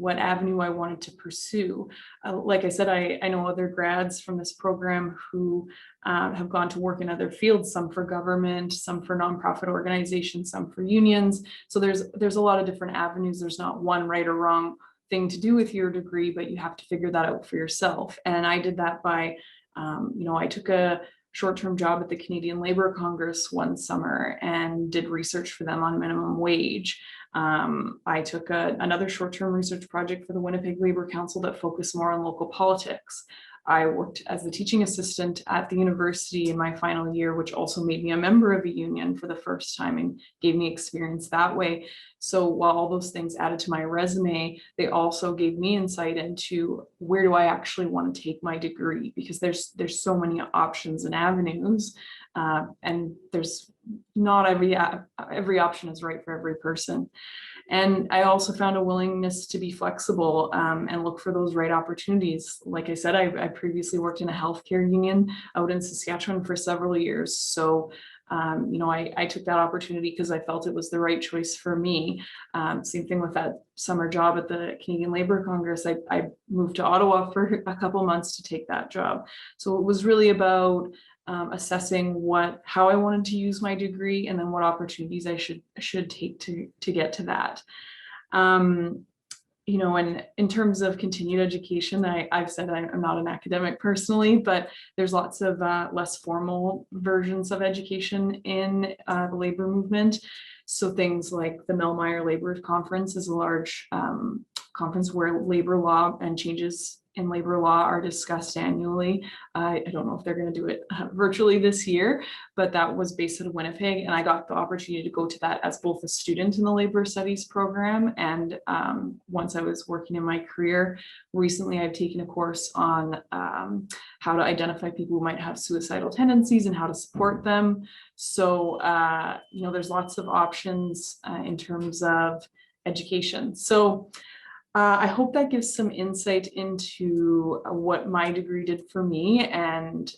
avenue I wanted to pursue. Like I said, I know other grads from this program who have gone to work in other fields, some for government, some for nonprofit organizations, some for unions. So there's a lot of different avenues. There's not one right or wrong thing to do with your degree, but you have to figure that out for yourself. And I did that by, I took a short-term job at the Canadian Labour Congress one summer and did research for them on minimum wage. I took another short-term research project for the Winnipeg Labour Council that focused more on local politics. I worked as the teaching assistant at the university in my final year, which also made me a member of a union for the first time and gave me experience that way. So while all those things added to my resume, they also gave me insight into where do I actually want to take my degree, because there's so many options and avenues, and there's not every option is right for every person. And I also found a willingness to be flexible and look for those right opportunities. Like I said, I previously worked in a healthcare union out in Saskatchewan for several years. So, I took that opportunity because I felt it was the right choice for me. Same thing with that summer job at the Canadian Labour Congress. I moved to Ottawa for a couple months to take that job. So it was really about assessing how I wanted to use my degree and then what opportunities I should take to get to that. And in terms of continued education, I've said I'm not an academic personally, but there's lots of less formal versions of education in the labor movement. So things like the Meyer Labor Conference is a large conference where labor law and changes in labor law are discussed annually. I don't know if they're going to do it virtually this year, but that was based in Winnipeg, and I got the opportunity to go to that as both a student in the labor studies program and once I was working in my career. Recently, I've taken a course on how to identify people who might have suicidal tendencies and how to support them. So, there's lots of options in terms of education. So I hope that gives some insight into what my degree did for me and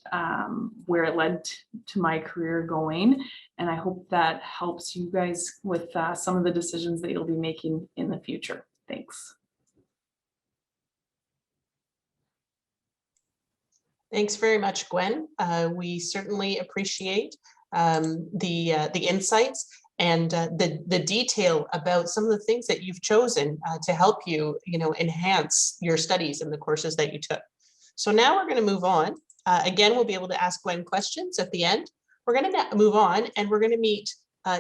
where it led to my career going. And I hope that helps you guys with some of the decisions that you'll be making in the future. Thanks. Thanks very much, Gwen. We certainly appreciate the insights and the detail about some of the things that you've chosen to help you, enhance your studies and the courses that you took. So now we're going to move on. Again, we'll be able to ask Gwen questions at the end. We're going to move on and we're going to meet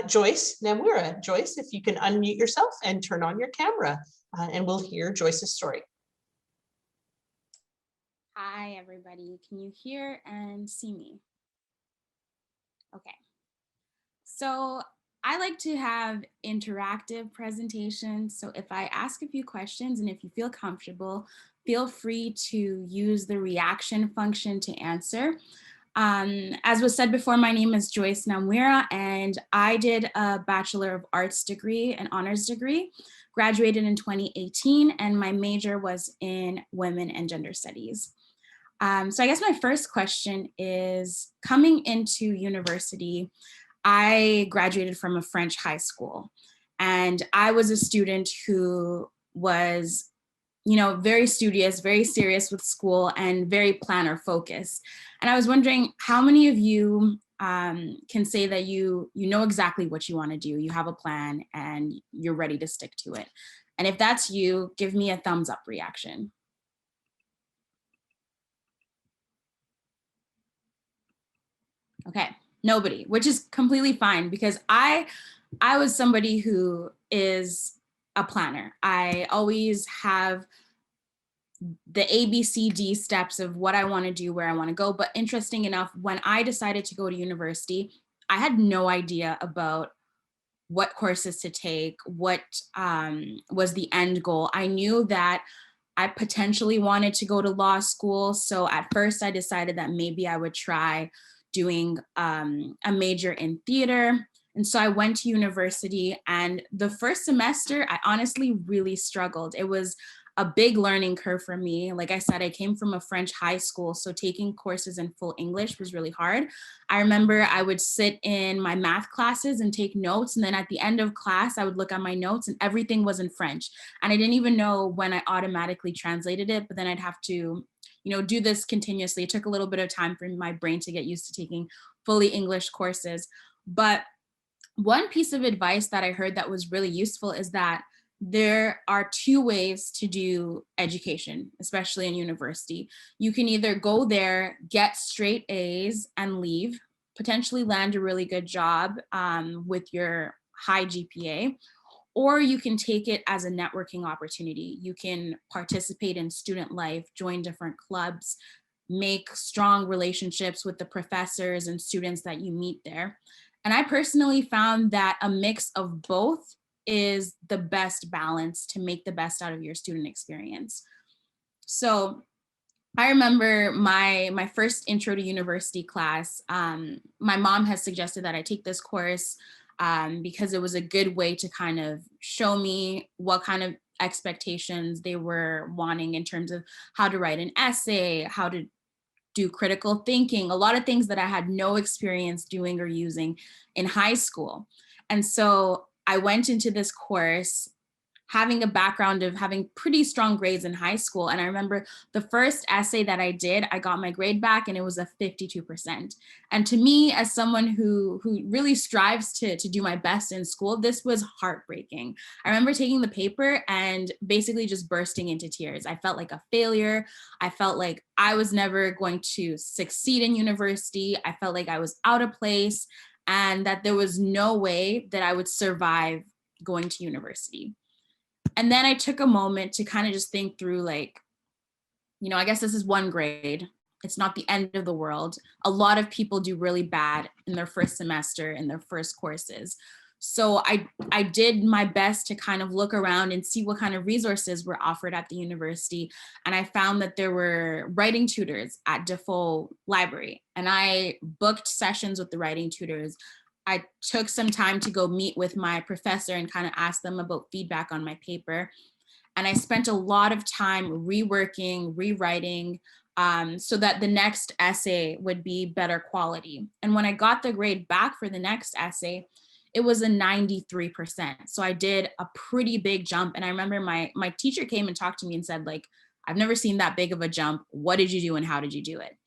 Joyce Namwira. Joyce, if you can unmute yourself and turn on your camera and we'll hear Joyce's story. Hi, everybody. Can you hear and see me? Okay. So I like to have interactive presentations. So if I ask a few questions and if you feel comfortable, feel free to use the reaction function to answer. As was said before, my name is Joyce Namwira, and I did a Bachelor of Arts degree, an honors degree, graduated in 2018, and my major was in Women and Gender Studies. So I guess my first question is, coming into university, I graduated from a French high school, and I was a student who was, very studious, very serious with school, and very planner focused. And I was wondering how many of you can say that you know exactly what you want to do, you have a plan, and you're ready to stick to it. And if that's you, give me a thumbs up reaction. Okay, nobody, which is completely fine, because I was somebody who is a planner. I always have the ABCD steps of what I want to do, where I want to go. But interesting enough, when I decided to go to university, I had no idea about what courses to take, what was the end goal. I knew that I potentially wanted to go to law school. So at first I decided that maybe I would try doing a major in theater. And so I went to university, and the first semester, I honestly really struggled. It was a big learning curve for me. Like I said, I came from a French high school, so taking courses in full English was really hard. I remember I would sit in my math classes and take notes, and then at the end of class, I would look at my notes and everything was in French. And I didn't even know when I automatically translated it, but then I'd have to, do this continuously. It took a little bit of time for my brain to get used to taking fully English courses. But one piece of advice that I heard that was really useful is that there are two ways to do education, especially in university. You can either go there, get straight A's and leave, potentially land a really good job with your high GPA, or you can take it as a networking opportunity. You can participate in student life, join different clubs, make strong relationships with the professors and students that you meet there. And I personally found that a mix of both is the best balance to make the best out of your student experience. So I remember my first intro to university class, my mom has suggested that I take this course because it was a good way to kind of show me what kind of expectations they were wanting in terms of how to write an essay, how to do critical thinking, a lot of things that I had no experience doing or using in high school. And so I went into this course having a background of having pretty strong grades in high school. And I remember the first essay that I did, I got my grade back and it was a 52%. And to me, as someone who really strives to do my best in school, this was heartbreaking. I remember taking the paper and basically just bursting into tears. I felt like a failure. I felt like I was never going to succeed in university. I felt like I was out of place and that there was no way that I would survive going to university. And then I took a moment to kind of just think through, like, I guess this is one grade. It's not the end of the world. A lot of people do really bad in their first semester, in their first courses. So I did my best to kind of look around and see what kind of resources were offered at the university. And I found that there were writing tutors at Defoe Library. And I booked sessions with the writing tutors. I took some time to go meet with my professor and kind of ask them about feedback on my paper. And I spent a lot of time reworking, rewriting, so that the next essay would be better quality. And when I got the grade back for the next essay, it was a 93%. So I did a pretty big jump. And I remember my teacher came and talked to me and said, like, I've never seen that big of a jump. What did you do and how did you do it?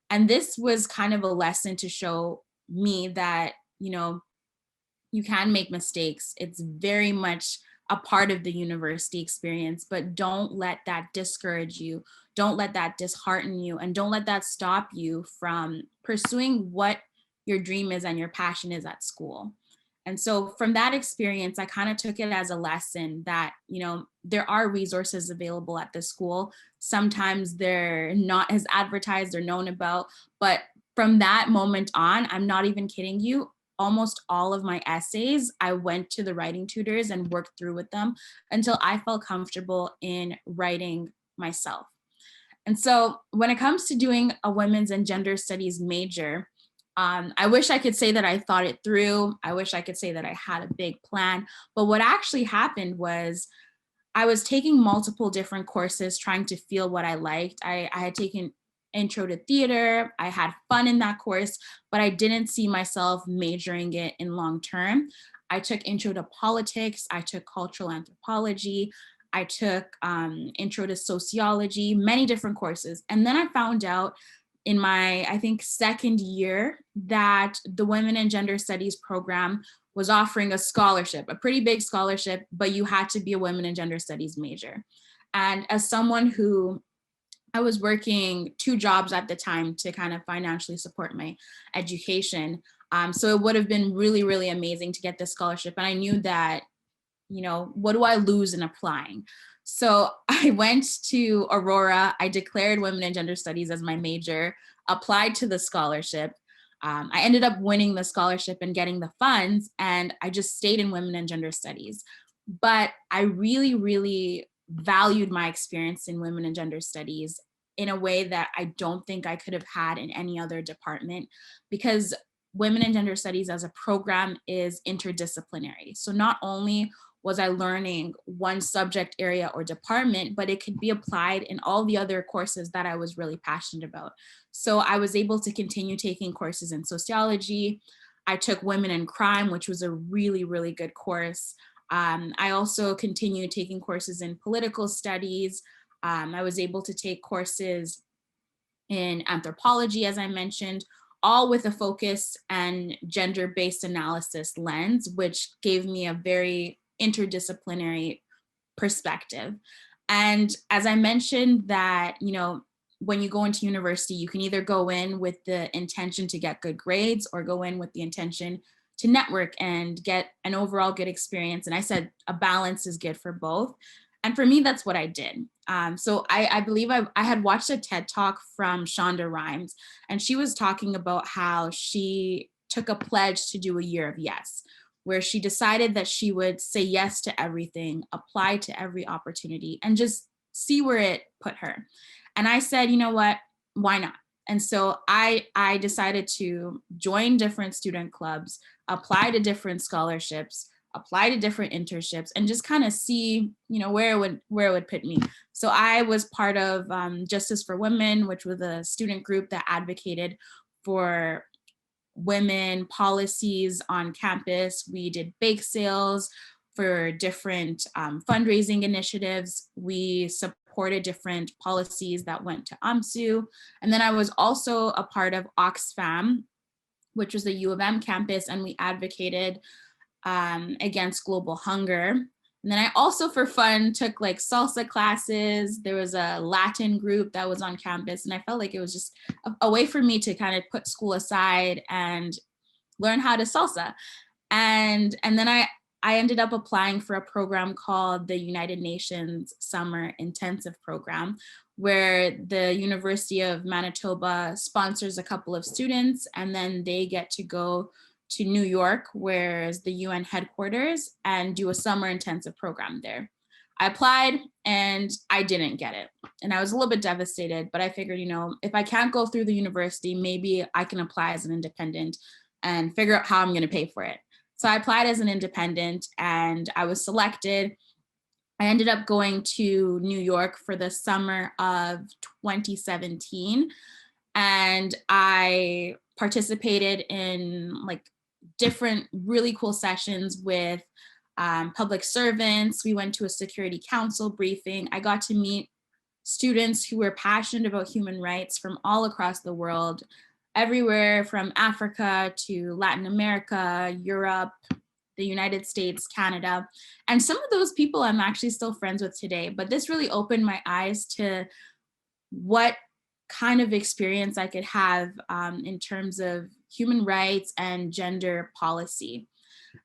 And this was kind of a lesson to show me that, you can make mistakes. It's very much a part of the university experience, but don't let that discourage you. Don't let that dishearten you, and don't let that stop you from pursuing what your dream is and your passion is at school. And so from that experience, I kind of took it as a lesson that, there are resources available at the school. Sometimes they're not as advertised or known about, but from that moment on, I'm not even kidding you, almost all of my essays, I went to the writing tutors and worked through with them until I felt comfortable in writing myself. And so when it comes to doing a women's and gender studies major, I wish I could say that I thought it through. I wish I could say that I had a big plan. But what actually happened was I was taking multiple different courses, trying to feel what I liked. I had taken intro to theater. I had fun in that course, but I didn't see myself majoring it in long term. I took intro to politics. I took cultural anthropology. I took intro to sociology, many different courses. And then I found out in my, I think, second year that the Women and Gender Studies program was offering a scholarship, a pretty big scholarship, but you had to be a women and gender studies major. And as someone who, I was working 2 jobs at the time to kind of financially support my education. So it would have been really, really amazing to get this scholarship. And I knew that, you know, what do I lose in applying? So I went to Aurora, I declared women and gender studies as my major, applied to the scholarship. I ended up winning the scholarship and getting the funds, and I just stayed in women and gender studies. But I really, really valued my experience in women and gender studies in a way that I don't think I could have had in any other department, because women and gender studies as a program is interdisciplinary. So not only was I learning one subject area or department, but it could be applied in all the other courses that I was really passionate about. So I was able to continue taking courses in sociology. I took Women in Crime, which was a really, really good course. I also continued taking courses in political studies. I was able to take courses in anthropology, as I mentioned, all with a focus and gender-based analysis lens, which gave me a very interdisciplinary perspective. And as I mentioned that, you know, when you go into university, you can either go in with the intention to get good grades or go in with the intention to network and get an overall good experience. And I said a balance is good for both. And for me, that's what I did. So I believe I had watched a TED Talk from Shonda Rhimes, and she was talking about how she took a pledge to do a year of yes, where she decided that she would say yes to everything, apply to every opportunity, and just see where it put her. And I said, you know what, why not? And so I decided to join different student clubs, apply to different scholarships, apply to different internships, and just kind of see, you know, where it would put me. So I was part of Justice for Women, which was a student group that advocated for women policies on campus. We did bake sales for different fundraising initiatives. We supported different policies that went to UMSU. And then I was also a part of Oxfam, which was the U of M campus, and we advocated against global hunger. And then I also, for fun, took like salsa classes. There was a Latin group that was on campus, and I felt like it was just a way for me to kind of put school aside and learn how to salsa. And then I ended up applying for a program called the United Nations Summer Intensive Program, where the University of Manitoba sponsors a couple of students, and then they get to go to New York, where's the UN headquarters, and do a summer intensive program there. I applied and I didn't get it. And I was a little bit devastated, but I figured, you know, if I can't go through the university, maybe I can apply as an independent and figure out how I'm going to pay for it. So I applied as an independent and I was selected. I ended up going to New York for the summer of 2017. And I participated in like different really cool sessions with public servants. We went to a security council briefing. I got to meet students who were passionate about human rights from all across the world, everywhere from Africa to Latin America, Europe, the United States, Canada. And some of those people I'm actually still friends with today, but this really opened my eyes to what kind of experience I could have in terms of human rights and gender policy.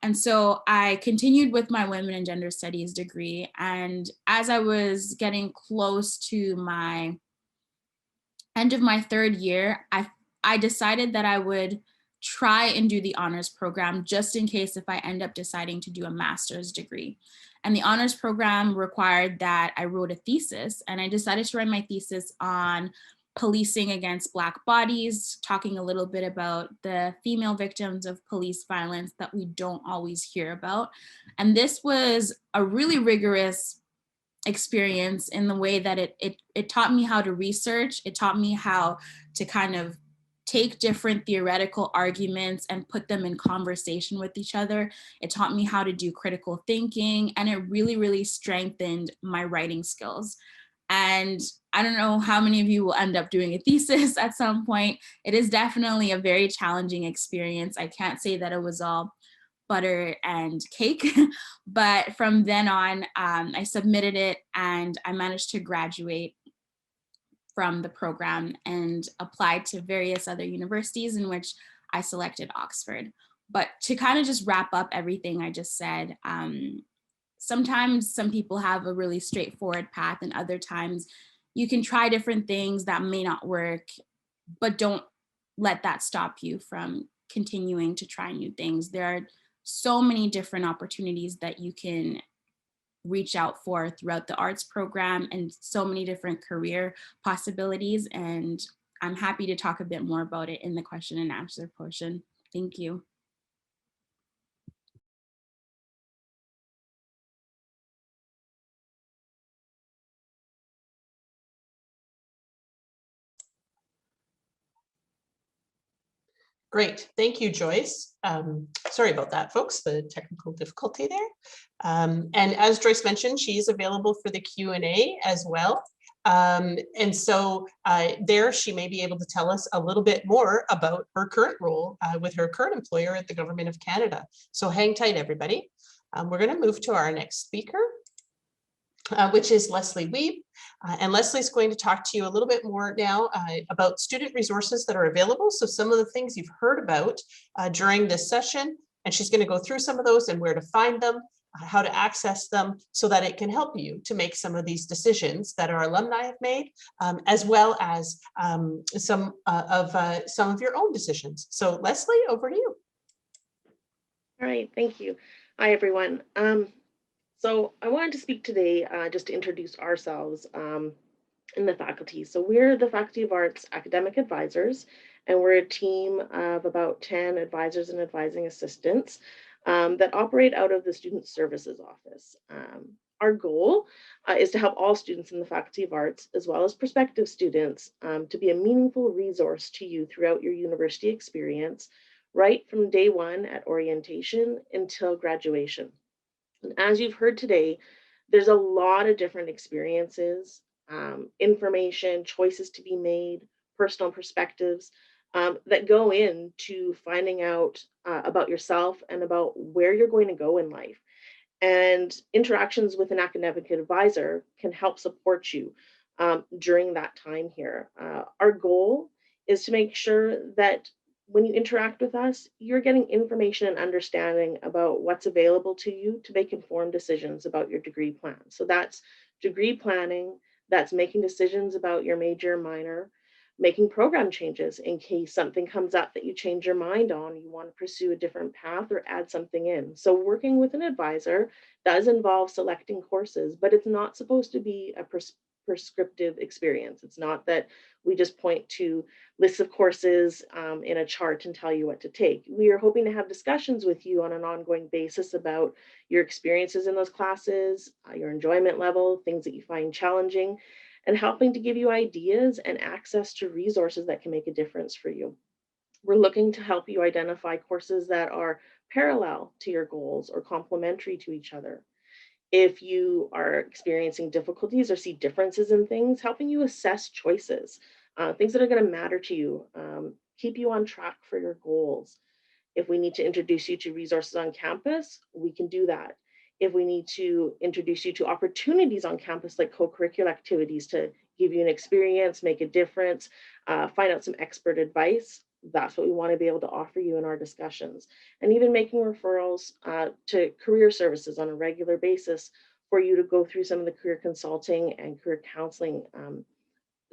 And so I continued with my women and gender studies degree. And as I was getting close to my end of my third year, I I decided that I would try and do the honors program just in case if I end up deciding to do a master's degree. And the honors program required that I wrote a thesis, and I decided to write my thesis on policing against Black bodies, talking a little bit about the female victims of police violence that we don't always hear about. And this was a really rigorous experience in the way that it taught me how to research. It taught me how to kind of take different theoretical arguments and put them in conversation with each other. It taught me how to do critical thinking, and it really, really strengthened my writing skills. And I don't know how many of you will end up doing a thesis at some point. It is definitely a very challenging experience. I can't say that it was all butter and cake, but from then on, I submitted it and I managed to graduate from the program and applied to various other universities, in which I selected Oxford. But to kind of just wrap up everything I just said, sometimes some people have a really straightforward path, and other times you can try different things that may not work, but don't let that stop you from continuing to try new things. There are so many different opportunities that you can reach out for throughout the arts program, and so many different career possibilities. And I'm happy to talk a bit more about it in the question and answer portion. Thank you. Great, thank you, Joyce. Sorry about that, folks, the technical difficulty there. And as Joyce mentioned, she's available for the Q&A as well. And so there she may be able to tell us a little bit more about her current role with her current employer at the Government of Canada. So hang tight, everybody. We're going to move to our next speaker, which is Leslie Wiebe. And Leslie's going to talk to you a little bit more now about student resources that are available. So some of the things you've heard about during this session, and she's going to go through some of those and where to find them, how to access them, so that it can help you to make some of these decisions that our alumni have made, as well as some of your own decisions. So Leslie, over to you. All right, thank you. Hi, everyone. So I wanted to speak today just to introduce ourselves in the faculty. So we're the Faculty of Arts Academic Advisors, and we're a team of about 10 advisors and advising assistants that operate out of the Student Services Office. Our goal is to help all students in the Faculty of Arts, as well as prospective students, to be a meaningful resource to you throughout your university experience, right from day one at orientation until graduation. And as you've heard today, there's a lot of different experiences, information, choices to be made, personal perspectives that go into finding out about yourself and about where you're going to go in life. And interactions with an academic advisor can help support you during that time here. Our goal is to make sure that when you interact with us, you're getting information and understanding about what's available to you to make informed decisions about your degree plan. So that's degree planning, that's making decisions about your major, minor, making program changes in case something comes up that you change your mind on, you want to pursue a different path or add something in. So working with an advisor does involve selecting courses, but it's not supposed to be a prescriptive experience. It's not that we just point to lists of courses in a chart and tell you what to take. We are hoping to have discussions with you on an ongoing basis about your experiences in those classes, your enjoyment level, things that you find challenging, and helping to give you ideas and access to resources that can make a difference for you. We're looking to help you identify courses that are parallel to your goals or complementary to each other. If you are experiencing difficulties or see differences in things, helping you assess choices, things that are going to matter to you, keep you on track for your goals. If we need to introduce you to resources on campus, we can do that. If we need to introduce you to opportunities on campus like co-curricular activities to give you an experience, make a difference, find out some expert advice, that's what we want to be able to offer you in our discussions. And even making referrals to career services on a regular basis for you to go through some of the career consulting and career counseling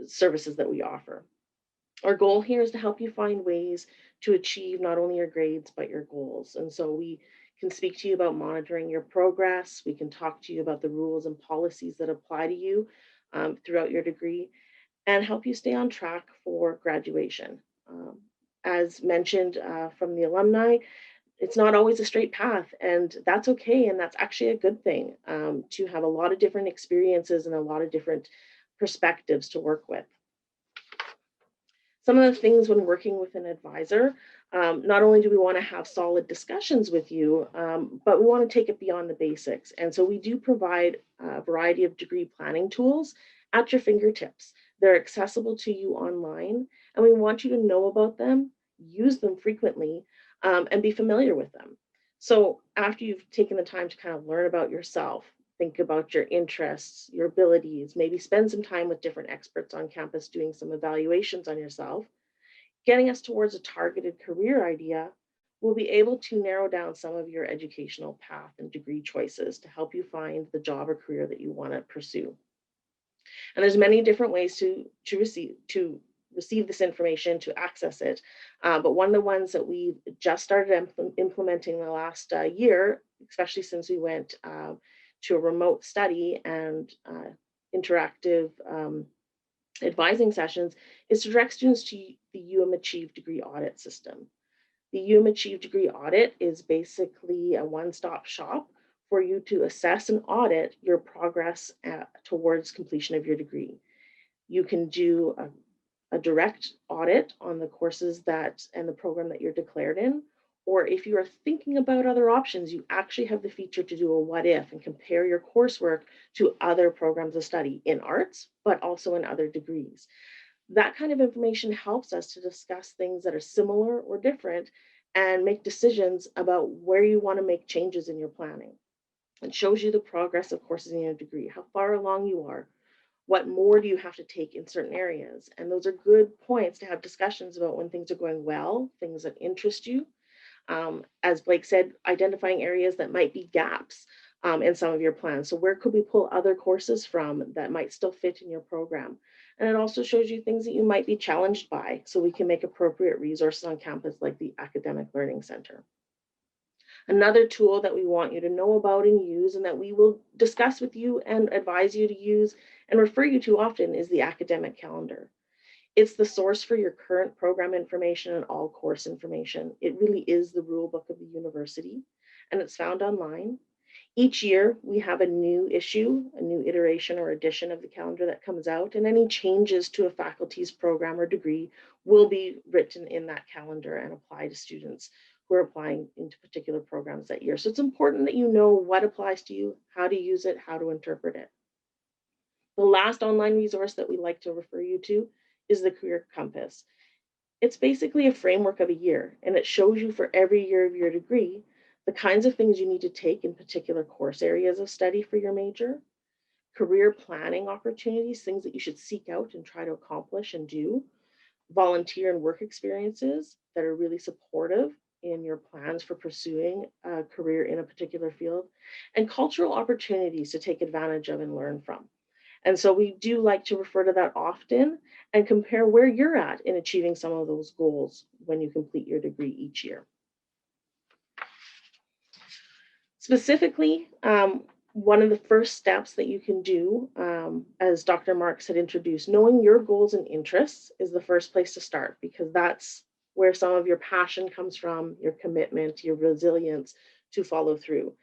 services that we offer. Our goal here is to help you find ways to achieve not only your grades, but your goals. And so we can speak to you about monitoring your progress. We can talk to you about the rules and policies that apply to you throughout your degree and help you stay on track for graduation. As mentioned from the alumni, it's not always a straight path, and that's okay. And that's actually a good thing to have a lot of different experiences and a lot of different perspectives to work with. Some of the things when working with an advisor, not only do we want to have solid discussions with you, but we want to take it beyond the basics. And so we do provide a variety of degree planning tools at your fingertips. They're accessible to you online, and we want you to know about them, use them frequently, and be familiar with them. So after you've taken the time to kind of learn about yourself, think about your interests, your abilities, maybe spend some time with different experts on campus doing some evaluations on yourself, getting us towards a targeted career idea, we'll be able to narrow down some of your educational path and degree choices to help you find the job or career that you want to pursue. And there's many different ways to receive this information, to access it. But one of the ones that we've just started implementing the last year, especially since we went to a remote study and interactive advising sessions, is to direct students to the Achieve degree audit system. The Achieve degree audit is basically a one-stop shop for you to assess and audit your progress towards completion of your degree. You can do a direct audit on the courses and the program that you're declared in, or if you are thinking about other options, you actually have the feature to do a what if and compare your coursework to other programs of study in arts, but also in other degrees. That kind of information helps us to discuss things that are similar or different and make decisions about where you want to make changes in your planning. It shows you the progress of courses in your degree, how far along you are, what more do you have to take in certain areas. And those are good points to have discussions about when things are going well, things that interest you. As Blake said, identifying areas that might be gaps in some of your plans. So where could we pull other courses from that might still fit in your program? And it also shows you things that you might be challenged by, so we can make appropriate resources on campus like the Academic Learning Center. Another tool that we want you to know about and use, and that we will discuss with you and advise you to use and refer you to often, is the academic calendar. It's the source for your current program information and all course information. It really is the rule book of the university, and it's found online. Each year, we have a new issue, a new iteration or edition of the calendar that comes out, and any changes to a faculty's program or degree will be written in that calendar and apply to students who are applying into particular programs that year. So it's important that you know what applies to you, how to use it, how to interpret it. The last online resource that we like to refer you to is the Career Compass. It's basically a framework of a year, and it shows you for every year of your degree the kinds of things you need to take in particular course areas of study for your major, career planning opportunities, things that you should seek out and try to accomplish and do, volunteer and work experiences that are really supportive in your plans for pursuing a career in a particular field, and cultural opportunities to take advantage of and learn from. And so we do like to refer to that often and compare where you're at in achieving some of those goals when you complete your degree each year. Specifically, one of the first steps that you can do, as Dr. Marks had introduced, knowing your goals and interests is the first place to start, because that's where some of your passion comes from, your commitment, your resilience to follow through.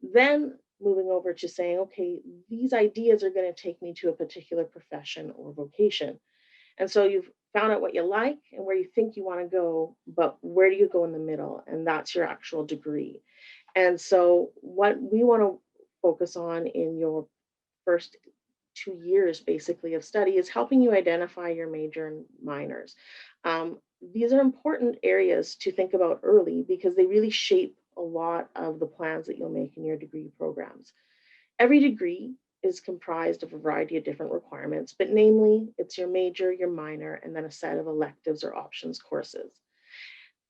Then moving over to saying, okay, these ideas are going to take me to a particular profession or vocation. And so you've found out what you like and where you think you want to go, but where do you go in the middle? And that's your actual degree. And so what we want to focus on in your first 2 years basically of study is helping you identify your major and minors. These are important areas to think about early because they really shape a lot of the plans that you'll make in your degree programs. Every degree is comprised of a variety of different requirements, but namely it's your major, your minor, and then a set of electives or options courses.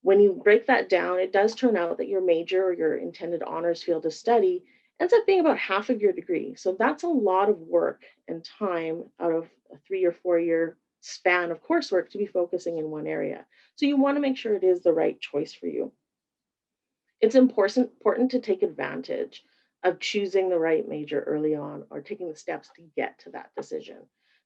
When you break that down, it does turn out that your major or your intended honors field of study ends up being about half of your degree. So that's a lot of work and time out of a 3 or 4 year span of coursework to be focusing in one area. So you want to make sure it is the right choice for you. It's important to take advantage of choosing the right major early on or taking the steps to get to that decision.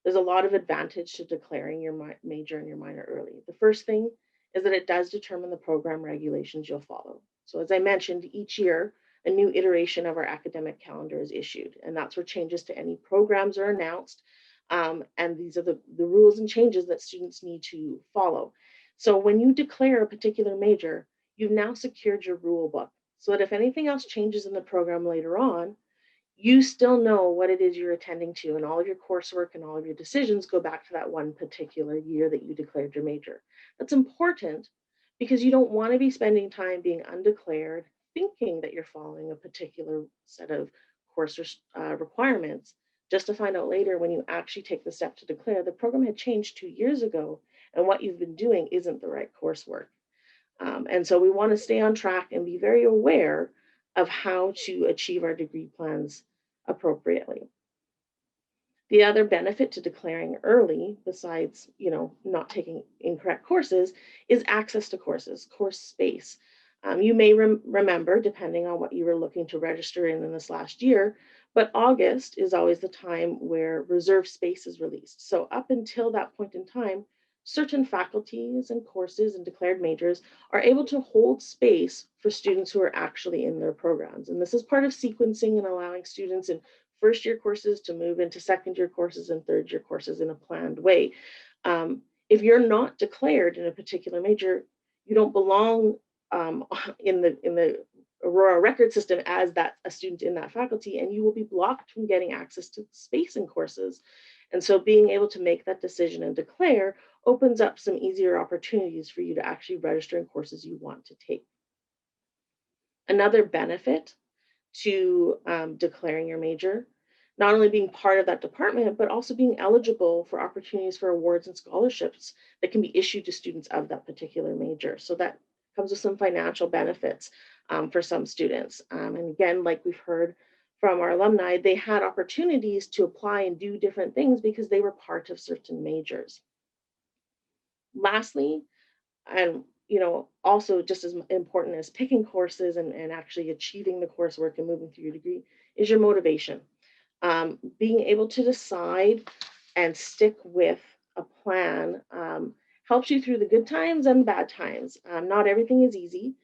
There's a lot of advantage to declaring your major and your minor early. The first thing is that it does determine the program regulations you'll follow. So as I mentioned, each year, a new iteration of our academic calendar is issued, and that's where changes to any programs are announced. And these are the rules and changes that students need to follow. So when you declare a particular major, you've now secured your rule book so that if anything else changes in the program later on, you still know what it is you're attending to, and all of your coursework and all of your decisions go back to that one particular year that you declared your major. That's important because you don't want to be spending time being undeclared, thinking that you're following a particular set of course requirements, just to find out later when you actually take the step to declare the program had changed 2 years ago and what you've been doing isn't the right coursework. And so we want to stay on track and be very aware of how to achieve our degree plans appropriately. The other benefit to declaring early, besides not taking incorrect courses, is access to courses, course space. You may remember, depending on what you were looking to register in this last year, but August is always the time where reserved space is released. So up until that point in time, certain faculties and courses and declared majors are able to hold space for students who are actually in their programs. And this is part of sequencing and allowing students in first year courses to move into second year courses and third year courses in a planned way. If you're not declared in a particular major, you don't belong in the Aurora record system as a student in that faculty, and you will be blocked from getting access to space in courses. And so being able to make that decision and declare opens up some easier opportunities for you to actually register in courses you want to take. Another benefit to declaring your major, not only being part of that department, but also being eligible for opportunities for awards and scholarships that can be issued to students of that particular major. So that comes with some financial benefits for some students. And again, like we've heard from our alumni, they had opportunities to apply and do different things because they were part of certain majors. Lastly, and also just as important as picking courses and actually achieving the coursework and moving through your degree is your motivation. Being able to decide and stick with a plan helps you through the good times and bad times. Not everything is easy.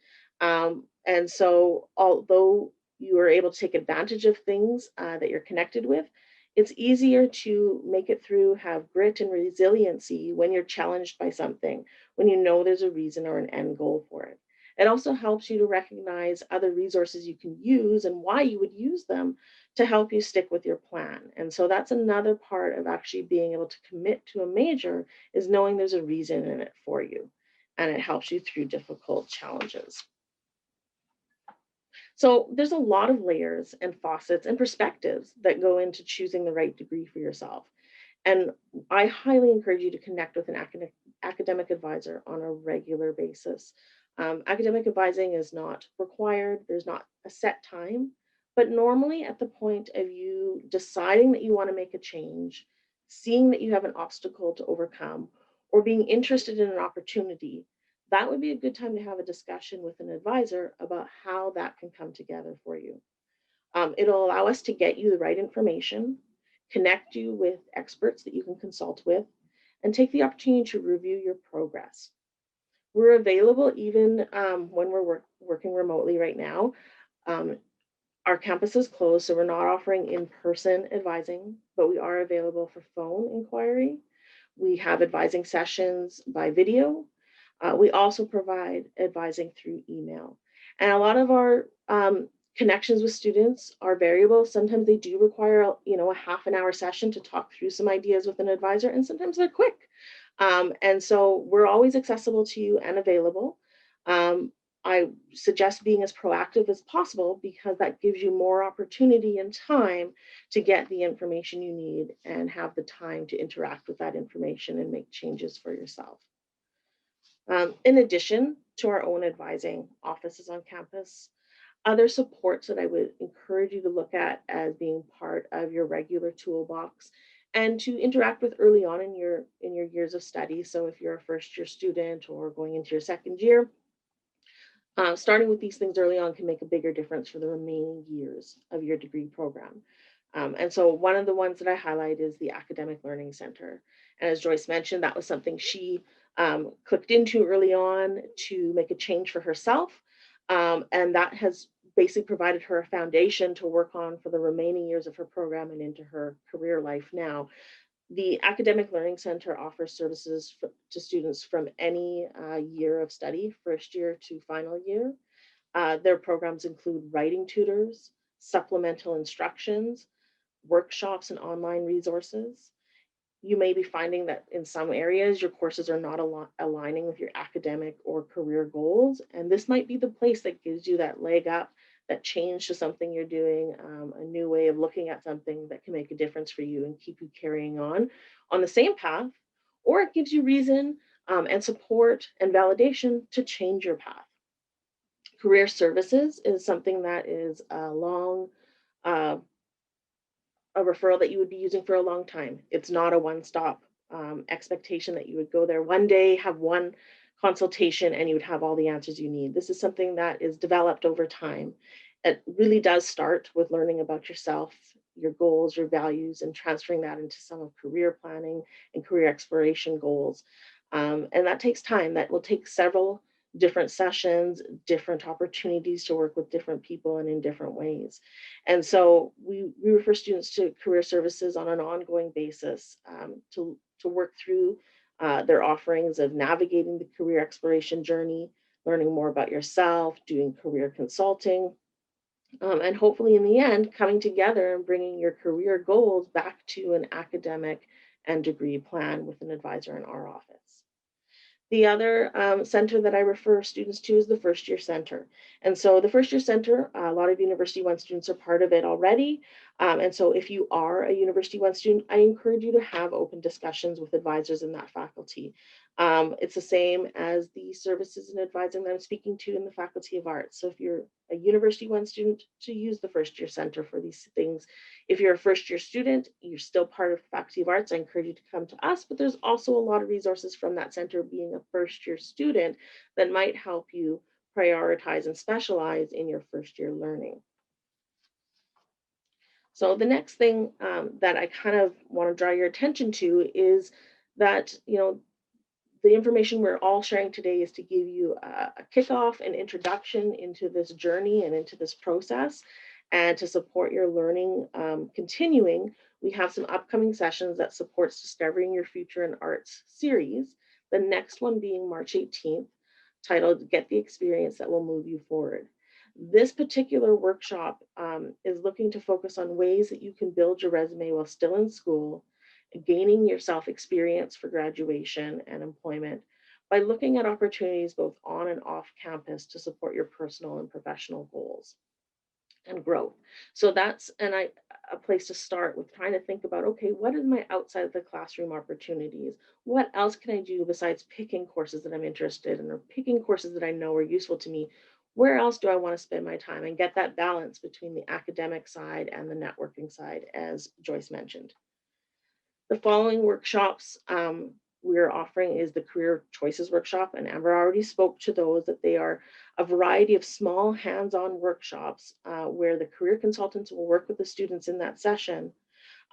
And so although you are able to take advantage of things that you're connected with, it's easier to make it through, have grit and resiliency when you're challenged by something, when you know there's a reason or an end goal for it. It also helps you to recognize other resources you can use and why you would use them to help you stick with your plan. And so that's another part of actually being able to commit to a major, is knowing there's a reason in it for you, and it helps you through difficult challenges. So there's a lot of layers and facets and perspectives that go into choosing the right degree for yourself. And I highly encourage you to connect with an academic advisor on a regular basis. Academic advising is not required. There's not a set time, but normally at the point of you deciding that you want to make a change, seeing that you have an obstacle to overcome, or being interested in an opportunity, that would be a good time to have a discussion with an advisor about how that can come together for you. It'll allow us to get you the right information, connect you with experts that you can consult with, and take the opportunity to review your progress. We're available even when we're working remotely right now. Our campus is closed, so we're not offering in-person advising, but we are available for phone inquiry. We have advising sessions by video. We also provide advising through email. And a lot of our connections with students are variable. Sometimes they do require, a half an hour session to talk through some ideas with an advisor, and sometimes they're quick. And so we're always accessible to you and available. I suggest being as proactive as possible because that gives you more opportunity and time to get the information you need and have the time to interact with that information and make changes for yourself. In addition to our own advising offices on campus, other supports that I would encourage you to look at as being part of your regular toolbox and to interact with early on in your years of study. So if you're a first year student or going into your second year, starting with these things early on can make a bigger difference for the remaining years of your degree program. And so one of the ones that I highlight is the Academic Learning Center. And as Joyce mentioned, that was something she clicked into early on to make a change for herself. And that has basically provided her a foundation to work on for the remaining years of her program and into her career life now. The Academic Learning Center offers services to students from any year of study, first year to final year. Their programs include writing tutors, supplemental instructions, workshops, and online resources. You may be finding that in some areas your courses are not aligning with your academic or career goals, and this might be the place that gives you that leg up, that change to something you're doing, a new way of looking at something that can make a difference for you and keep you carrying on the same path, or it gives you reason and support and validation to change your path. Career services is something that is a referral that you would be using for a long time. It's not a one-stop expectation that you would go there one day, have one consultation, and you would have all the answers you need. This is something that is developed over time. It really does start with learning about yourself, your goals, your values, and transferring that into some of career planning and career exploration goals. And that takes time. That will take several different sessions, different opportunities to work with different people and in different ways. And so we refer students to career services on an ongoing basis to work through their offerings of navigating the career exploration journey, learning more about yourself, doing career consulting, and hopefully in the end, coming together and bringing your career goals back to an academic and degree plan with an advisor in our office. The other center that I refer students to is the First Year Center. And so the First Year Center, a lot of University One students are part of it already. And so if you are a University One student, I encourage you to have open discussions with advisors in that faculty. It's the same as the services and advising that I'm speaking to in the Faculty of Arts. So if you're a University One student, to use the First Year Center for these things. If you're a first year student, you're still part of Faculty of Arts, I encourage you to come to us, but there's also a lot of resources from that center being a first year student that might help you prioritize and specialize in your first year learning. So the next thing that I kind of want to draw your attention to is that, the information we're all sharing today is to give you a kickoff and introduction into this journey and into this process. And to support your learning continuing, we have some upcoming sessions that supports Discovering Your Future in Arts series. The next one being March 18th, titled Get the Experience That Will Move You Forward. This particular workshop is looking to focus on ways that you can build your resume while still in school, gaining your self-experience for graduation and employment by looking at opportunities both on and off campus to support your personal and professional goals and growth. So that's a place to start with trying to think about, okay, what is my outside of the classroom opportunities? What else can I do besides picking courses that I'm interested in or picking courses that I know are useful to me? Where else do I want to spend my time and get that balance between the academic side and the networking side, as Joyce mentioned? The following workshops we're offering is the Career Choices Workshop, and Amber already spoke to those, that they are a variety of small hands-on workshops where the career consultants will work with the students in that session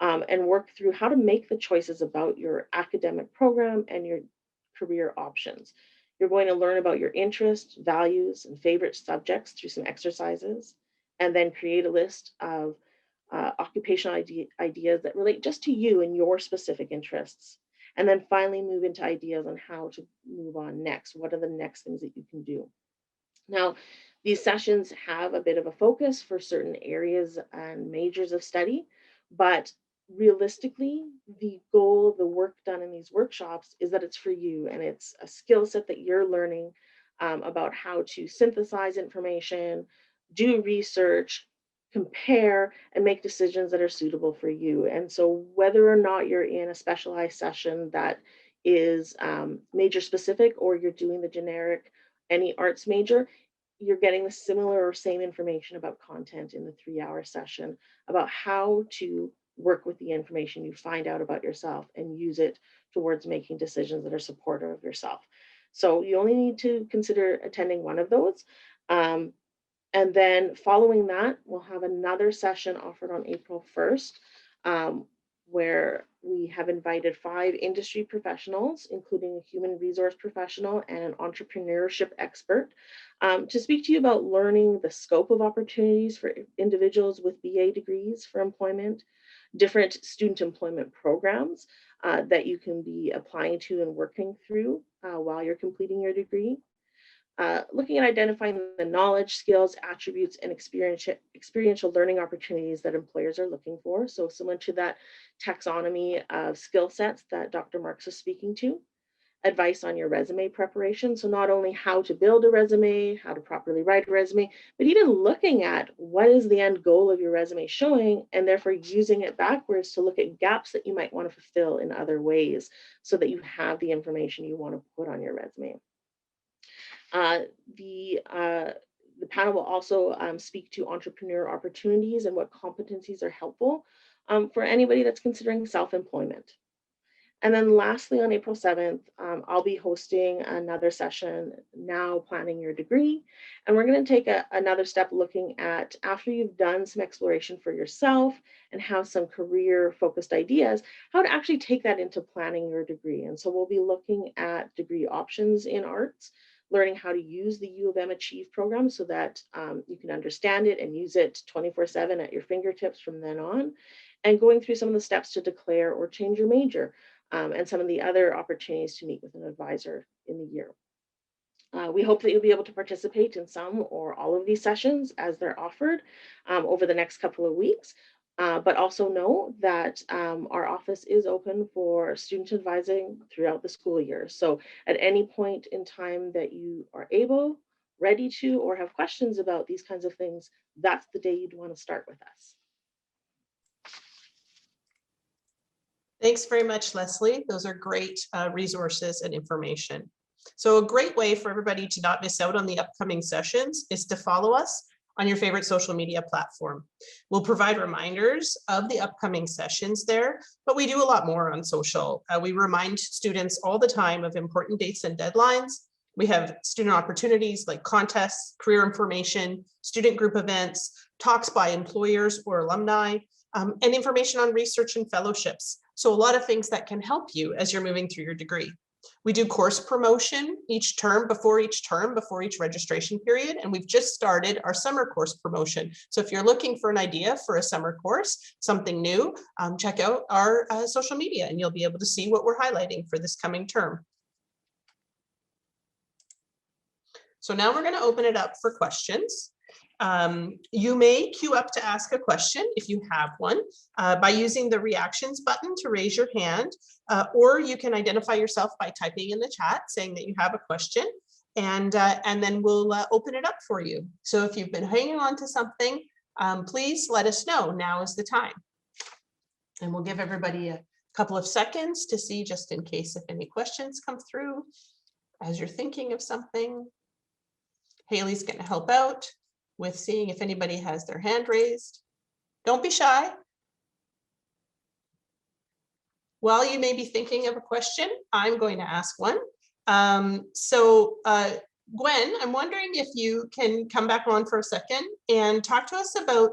and work through how to make the choices about your academic program and your career options. You're going to learn about your interests, values, and favorite subjects through some exercises, and then create a list of occupational ideas that relate just to you and your specific interests. And then finally move into ideas on how to move on next. What are the next things that you can do? Now, these sessions have a bit of a focus for certain areas and majors of study, but realistically, the goal of the work done in these workshops is that it's for you, and it's a skill set that you're learning about how to synthesize information, do research, compare, and make decisions that are suitable for you. And so whether or not you're in a specialized session that is major specific, or you're doing the generic any arts major, you're getting the similar or same information about content in the 3-hour session, about how to work with the information you find out about yourself and use it towards making decisions that are supportive of yourself. So you only need to consider attending one of those. And then following that, we'll have another session offered on April 1st, where we have invited 5 industry professionals, including a human resource professional and an entrepreneurship expert, to speak to you about learning the scope of opportunities for individuals with BA degrees for employment, different student employment programs that you can be applying to and working through while you're completing your degree. Looking at identifying the knowledge, skills, attributes, and experiential learning opportunities that employers are looking for. So similar to that taxonomy of skill sets that Dr. Marks is speaking to. Advice on your resume preparation. So not only how to build a resume, how to properly write a resume, but even looking at what is the end goal of your resume showing, and therefore using it backwards to look at gaps that you might want to fulfill in other ways so that you have the information you want to put on your resume. The panel will also speak to entrepreneur opportunities and what competencies are helpful for anybody that's considering self-employment. And then lastly, on April 7th, I'll be hosting another session, Now Planning Your Degree. And we're going to take another step looking at, after you've done some exploration for yourself and have some career-focused ideas, how to actually take that into planning your degree. And so we'll be looking at degree options in arts, learning how to use the U of M Achieve program so that you can understand it and use it 24/7 at your fingertips from then on, and going through some of the steps to declare or change your major, and some of the other opportunities to meet with an advisor in the year. We hope that you'll be able to participate in some or all of these sessions as they're offered over the next couple of weeks. But also know that our office is open for student advising throughout the school year. So at any point in time that you are able, ready to, or have questions about these kinds of things, that's the day you'd want to start with us. Thanks very much, Leslie. Those are great resources and information. So a great way for everybody to not miss out on the upcoming sessions is to follow us on your favorite social media platform. We'll provide reminders of the upcoming sessions there, but we do a lot more on social. We remind students all the time of important dates and deadlines. We have student opportunities like contests, career information, student group events, talks by employers or alumni, and information on research and fellowships. So a lot of things that can help you as you're moving through your degree. We do course promotion each term, before each registration period. And we've just started our summer course promotion. So if you're looking for an idea for a summer course, something new, check out our social media and you'll be able to see what we're highlighting for this coming term. So now we're going to open it up for questions. You may queue up to ask a question if you have one by using the reactions button to raise your hand, or you can identify yourself by typing in the chat saying that you have a question, and then we'll open it up for you. So if you've been hanging on to something, please let us know. Now is the time. And we'll give everybody a couple of seconds to see, just in case if any questions come through as you're thinking of something. Haley's going to help out with seeing if anybody has their hand raised. Don't be shy. While you may be thinking of a question, I'm going to ask one. Gwen, I'm wondering if you can come back on for a second and talk to us about,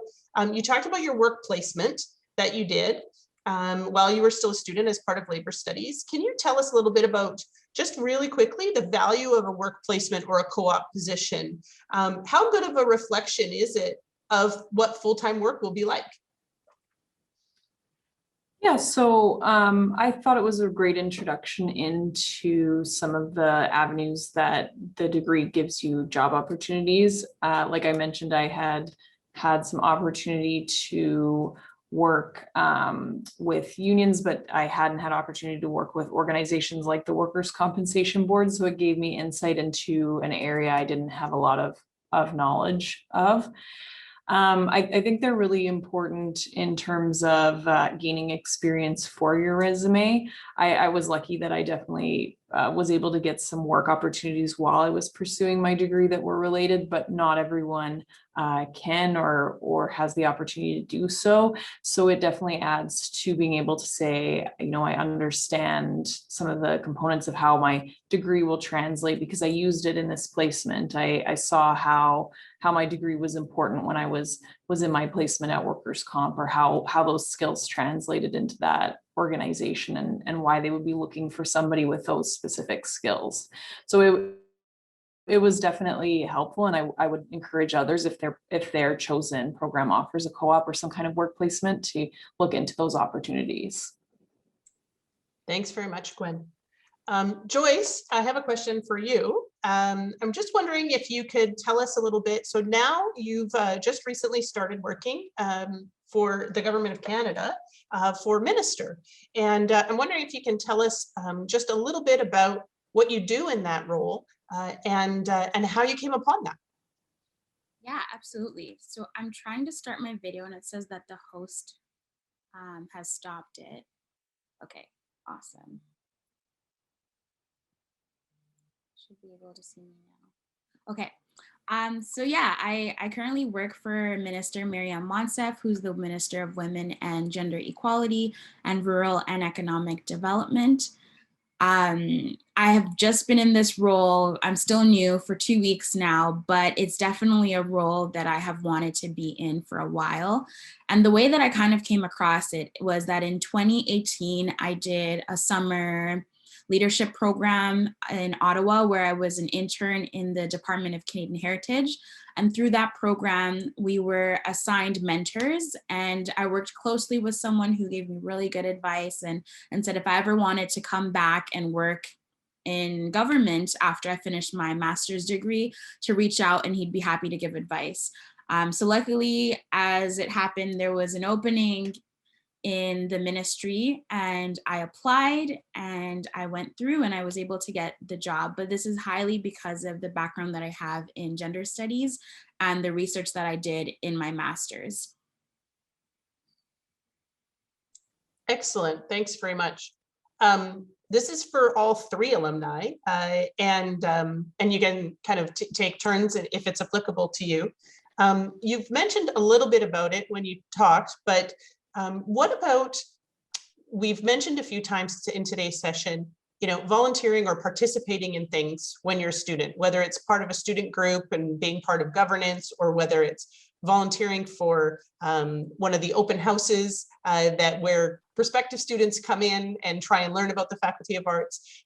you talked about your work placement that you did while you were still a student as part of labor studies. Can you tell us a little bit about, just really quickly, the value of a work placement or a co-op position? How good of a reflection is it of what full-time work will be like? Yeah, so I thought it was a great introduction into some of the avenues that the degree gives you job opportunities. Like I mentioned, I had some opportunity to work with unions, but I hadn't had opportunity to work with organizations like the Workers' Compensation Board. So it gave me insight into an area I didn't have a lot of knowledge of. I think they're really important in terms of gaining experience for your resume. I was lucky that I definitely was able to get some work opportunities while I was pursuing my degree that were related, but not everyone can or has the opportunity to do so. So it definitely adds to being able to say, you know, I understand some of the components of how my degree will translate because I used it in this placement. I saw how my degree was important when I was in my placement at workers' comp, or how those skills translated into that organization and why they would be looking for somebody with those specific skills. So it was definitely helpful, and I would encourage others, if their chosen program offers a co-op or some kind of work placement, to look into those opportunities. Thanks very much, Gwen. Joyce, I have a question for you. I'm just wondering if you could tell us a little bit. So now you've just recently started working for the Government of Canada for minister. And I'm wondering if you can tell us just a little bit about what you do in that role and how you came upon that. Yeah, absolutely. So I'm trying to start my video and it says that the host has stopped it. Okay, awesome. Should be able to see me now. Okay. So yeah, I currently work for Minister Miriam Monsef, who's the Minister of Women and Gender Equality and Rural and Economic Development. I have just been in this role. I'm still new for 2 weeks now, but it's definitely a role that I have wanted to be in for a while. And the way that I kind of came across it was that in 2018, I did a summer leadership program in Ottawa, where I was an intern in the Department of Canadian Heritage. And through that program, we were assigned mentors, and I worked closely with someone who gave me really good advice and said if I ever wanted to come back and work in government after I finished my master's degree, to reach out and he'd be happy to give advice. So luckily, as it happened, there was an opening in the ministry and I applied and I went through and I was able to get the job. But this is highly because of the background that I have in gender studies and the research that I did in my master's. Excellent. Thanks very much. This is for all 3 alumni, and you can kind of take turns if it's applicable to you. You've mentioned a little bit about it when you talked, but what about, we've mentioned a few times in today's session, you know, volunteering or participating in things when you're a student, whether it's part of a student group and being part of governance, or whether it's volunteering for one of the open houses where prospective students come in and try and learn about the Faculty of Arts.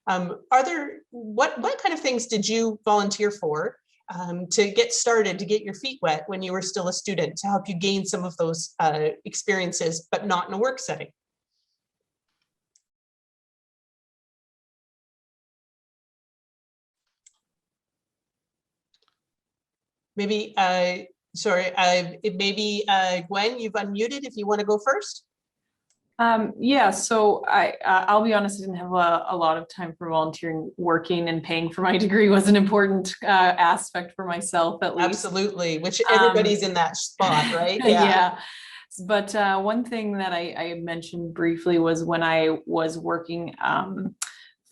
What kind of things did you volunteer for to get started, to get your feet wet when you were still a student, to help you gain some of those experiences, but not in a work setting? Maybe, maybe Gwen, you've unmuted if you want to go first. Yeah, so I'll be honest, I didn't have a lot of time for volunteering. Working and paying for my degree was an important aspect for myself, at least. Absolutely, which everybody's in that spot, right? Yeah. But one thing that I mentioned briefly was when I was working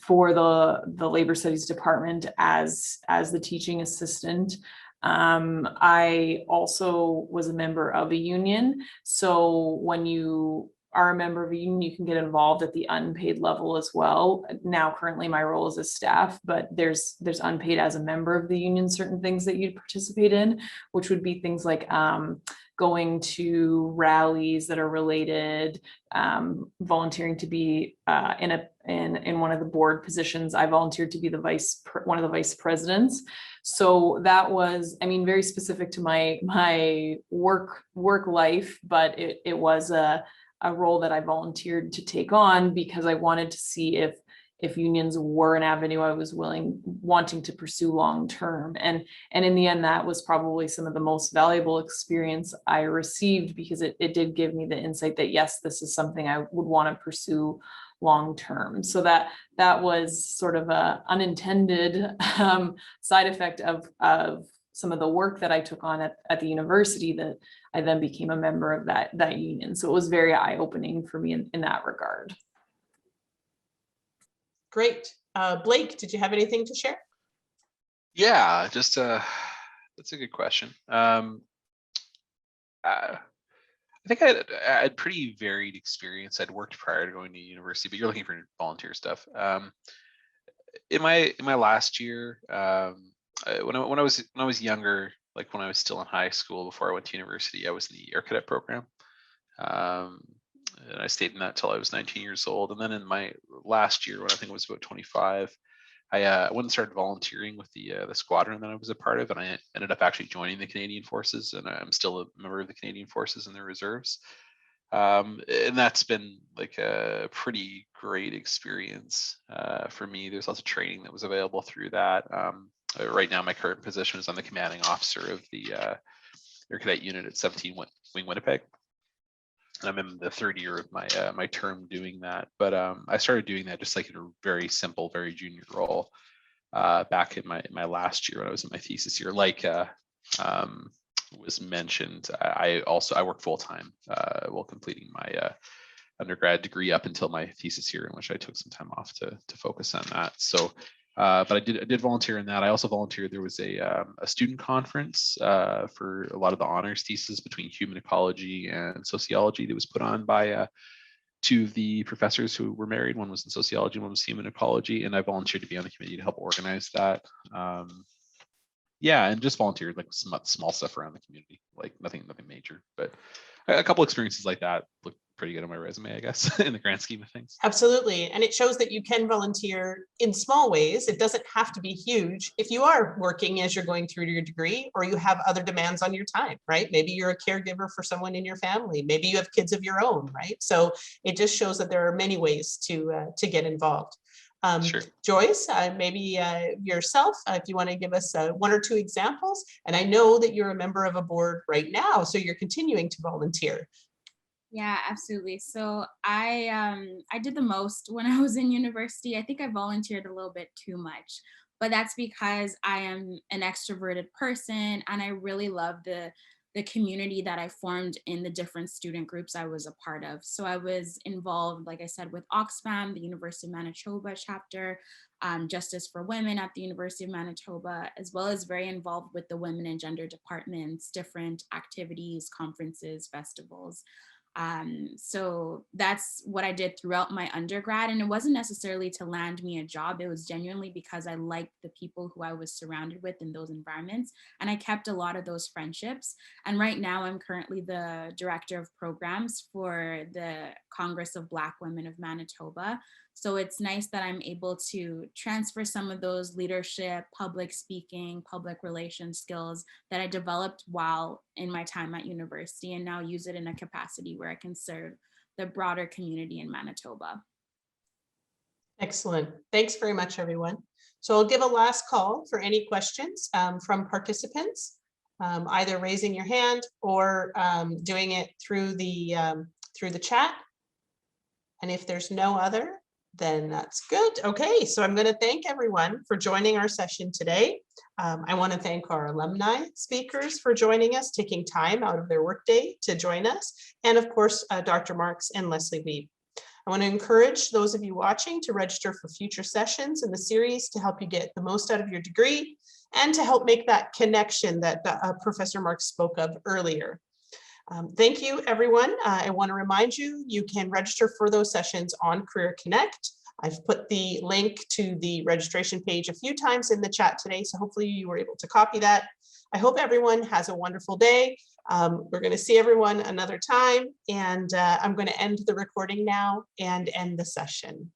for the Labor Studies Department as the teaching assistant. I also was a member of a union. So when you are a member of a union, you can get involved at the unpaid level as well. Now, currently my role is a staff, but there's unpaid as a member of the union, certain things that you'd participate in, which would be things like going to rallies that are related, volunteering to be in one of the board positions. I volunteered to be one of the vice presidents. So that was, I mean, very specific to my work life, but it was a role that I volunteered to take on because I wanted to see if unions were an avenue I was wanting to pursue long term. And in the end, that was probably some of the most valuable experience I received, because it did give me the insight that, yes, this is something I would want to pursue long term. So that was sort of a unintended side effect of some of the work that I took on at the university, that I then became a member of that union. So it was very eye-opening for me in that regard. Great. Blake, did you have anything to share? Yeah, just that's a good question. I think I had pretty varied experience. I'd worked prior to going to university, but you're looking for volunteer stuff. In my last year, when I was younger, like when I was still in high school before I went to university, I was in the Air Cadet program. And I stayed in that till I was 19 years old. And then in my last year, when I think I was about 25, I went and started volunteering with the squadron that I was a part of, and I ended up actually joining the Canadian Forces, and I'm still a member of the Canadian Forces and the reserves. And that's been like a pretty great experience for me. There's lots of training that was available through that. Right now, my current position is I'm the commanding officer of the Air Cadet unit at 17 Wing Winnipeg. And I'm in the third year of my my term doing that. But I started doing that just like in a very simple, very junior role back in my last year when I was in my thesis year. Like was mentioned, I work full time while completing my undergrad degree up until my thesis year, in which I took some time off to focus on that. So. But I did volunteer in that. I also volunteered. There was a student conference for a lot of the honors thesis between human ecology and sociology that was put on by two of the professors who were married. One was in sociology, one was human ecology, and I volunteered to be on the committee to help organize that. Yeah, and just volunteered like some small stuff around the community, like nothing major, but a couple experiences like that look pretty good on my resume, I guess, in the grand scheme of things. Absolutely. And it shows that you can volunteer in small ways. It doesn't have to be huge if you are working as you're going through your degree, or you have other demands on your time, right? Maybe you're a caregiver for someone in your family. Maybe you have kids of your own, right? So it just shows that there are many ways to get involved. Sure. Joyce, maybe yourself, if you want to give us one or two examples. And I know that you're a member of a board right now, so you're continuing to volunteer. Yeah, absolutely. So I did the most when I was in university. I think I volunteered a little bit too much, but that's because I am an extroverted person and I really love the community that I formed in the different student groups I was a part of. So I was involved, like I said, with Oxfam, the University of Manitoba chapter, Justice for Women at the University of Manitoba, as well as very involved with the women and gender departments, different activities, conferences, festivals. So that's what I did throughout my undergrad. And it wasn't necessarily to land me a job. It was genuinely because I liked the people who I was surrounded with in those environments. And I kept a lot of those friendships. And right now I'm currently the director of programs for the Congress of Black Women of Manitoba. So it's nice that I'm able to transfer some of those leadership, public speaking, public relations skills that I developed while in my time at university, and now use it in a capacity where I can serve the broader community in Manitoba. Excellent. Thanks very much, everyone. So I'll give a last call for any questions from participants, either raising your hand or doing it through the chat. And if there's no other, then that's good. Okay, so I'm going to thank everyone for joining our session today. I want to thank our alumni speakers for joining us, taking time out of their workday to join us, and of course, Dr. Marks and Leslie Weeb. I want to encourage those of you watching to register for future sessions in the series to help you get the most out of your degree and to help make that connection that Professor Marks spoke of earlier. Thank you, everyone. I want to remind you, you can register for those sessions on Career Connect. I've put the link to the registration page a few times in the chat today, so hopefully you were able to copy that. I hope everyone has a wonderful day. We're going to see everyone another time, and I'm going to end the recording now and end the session.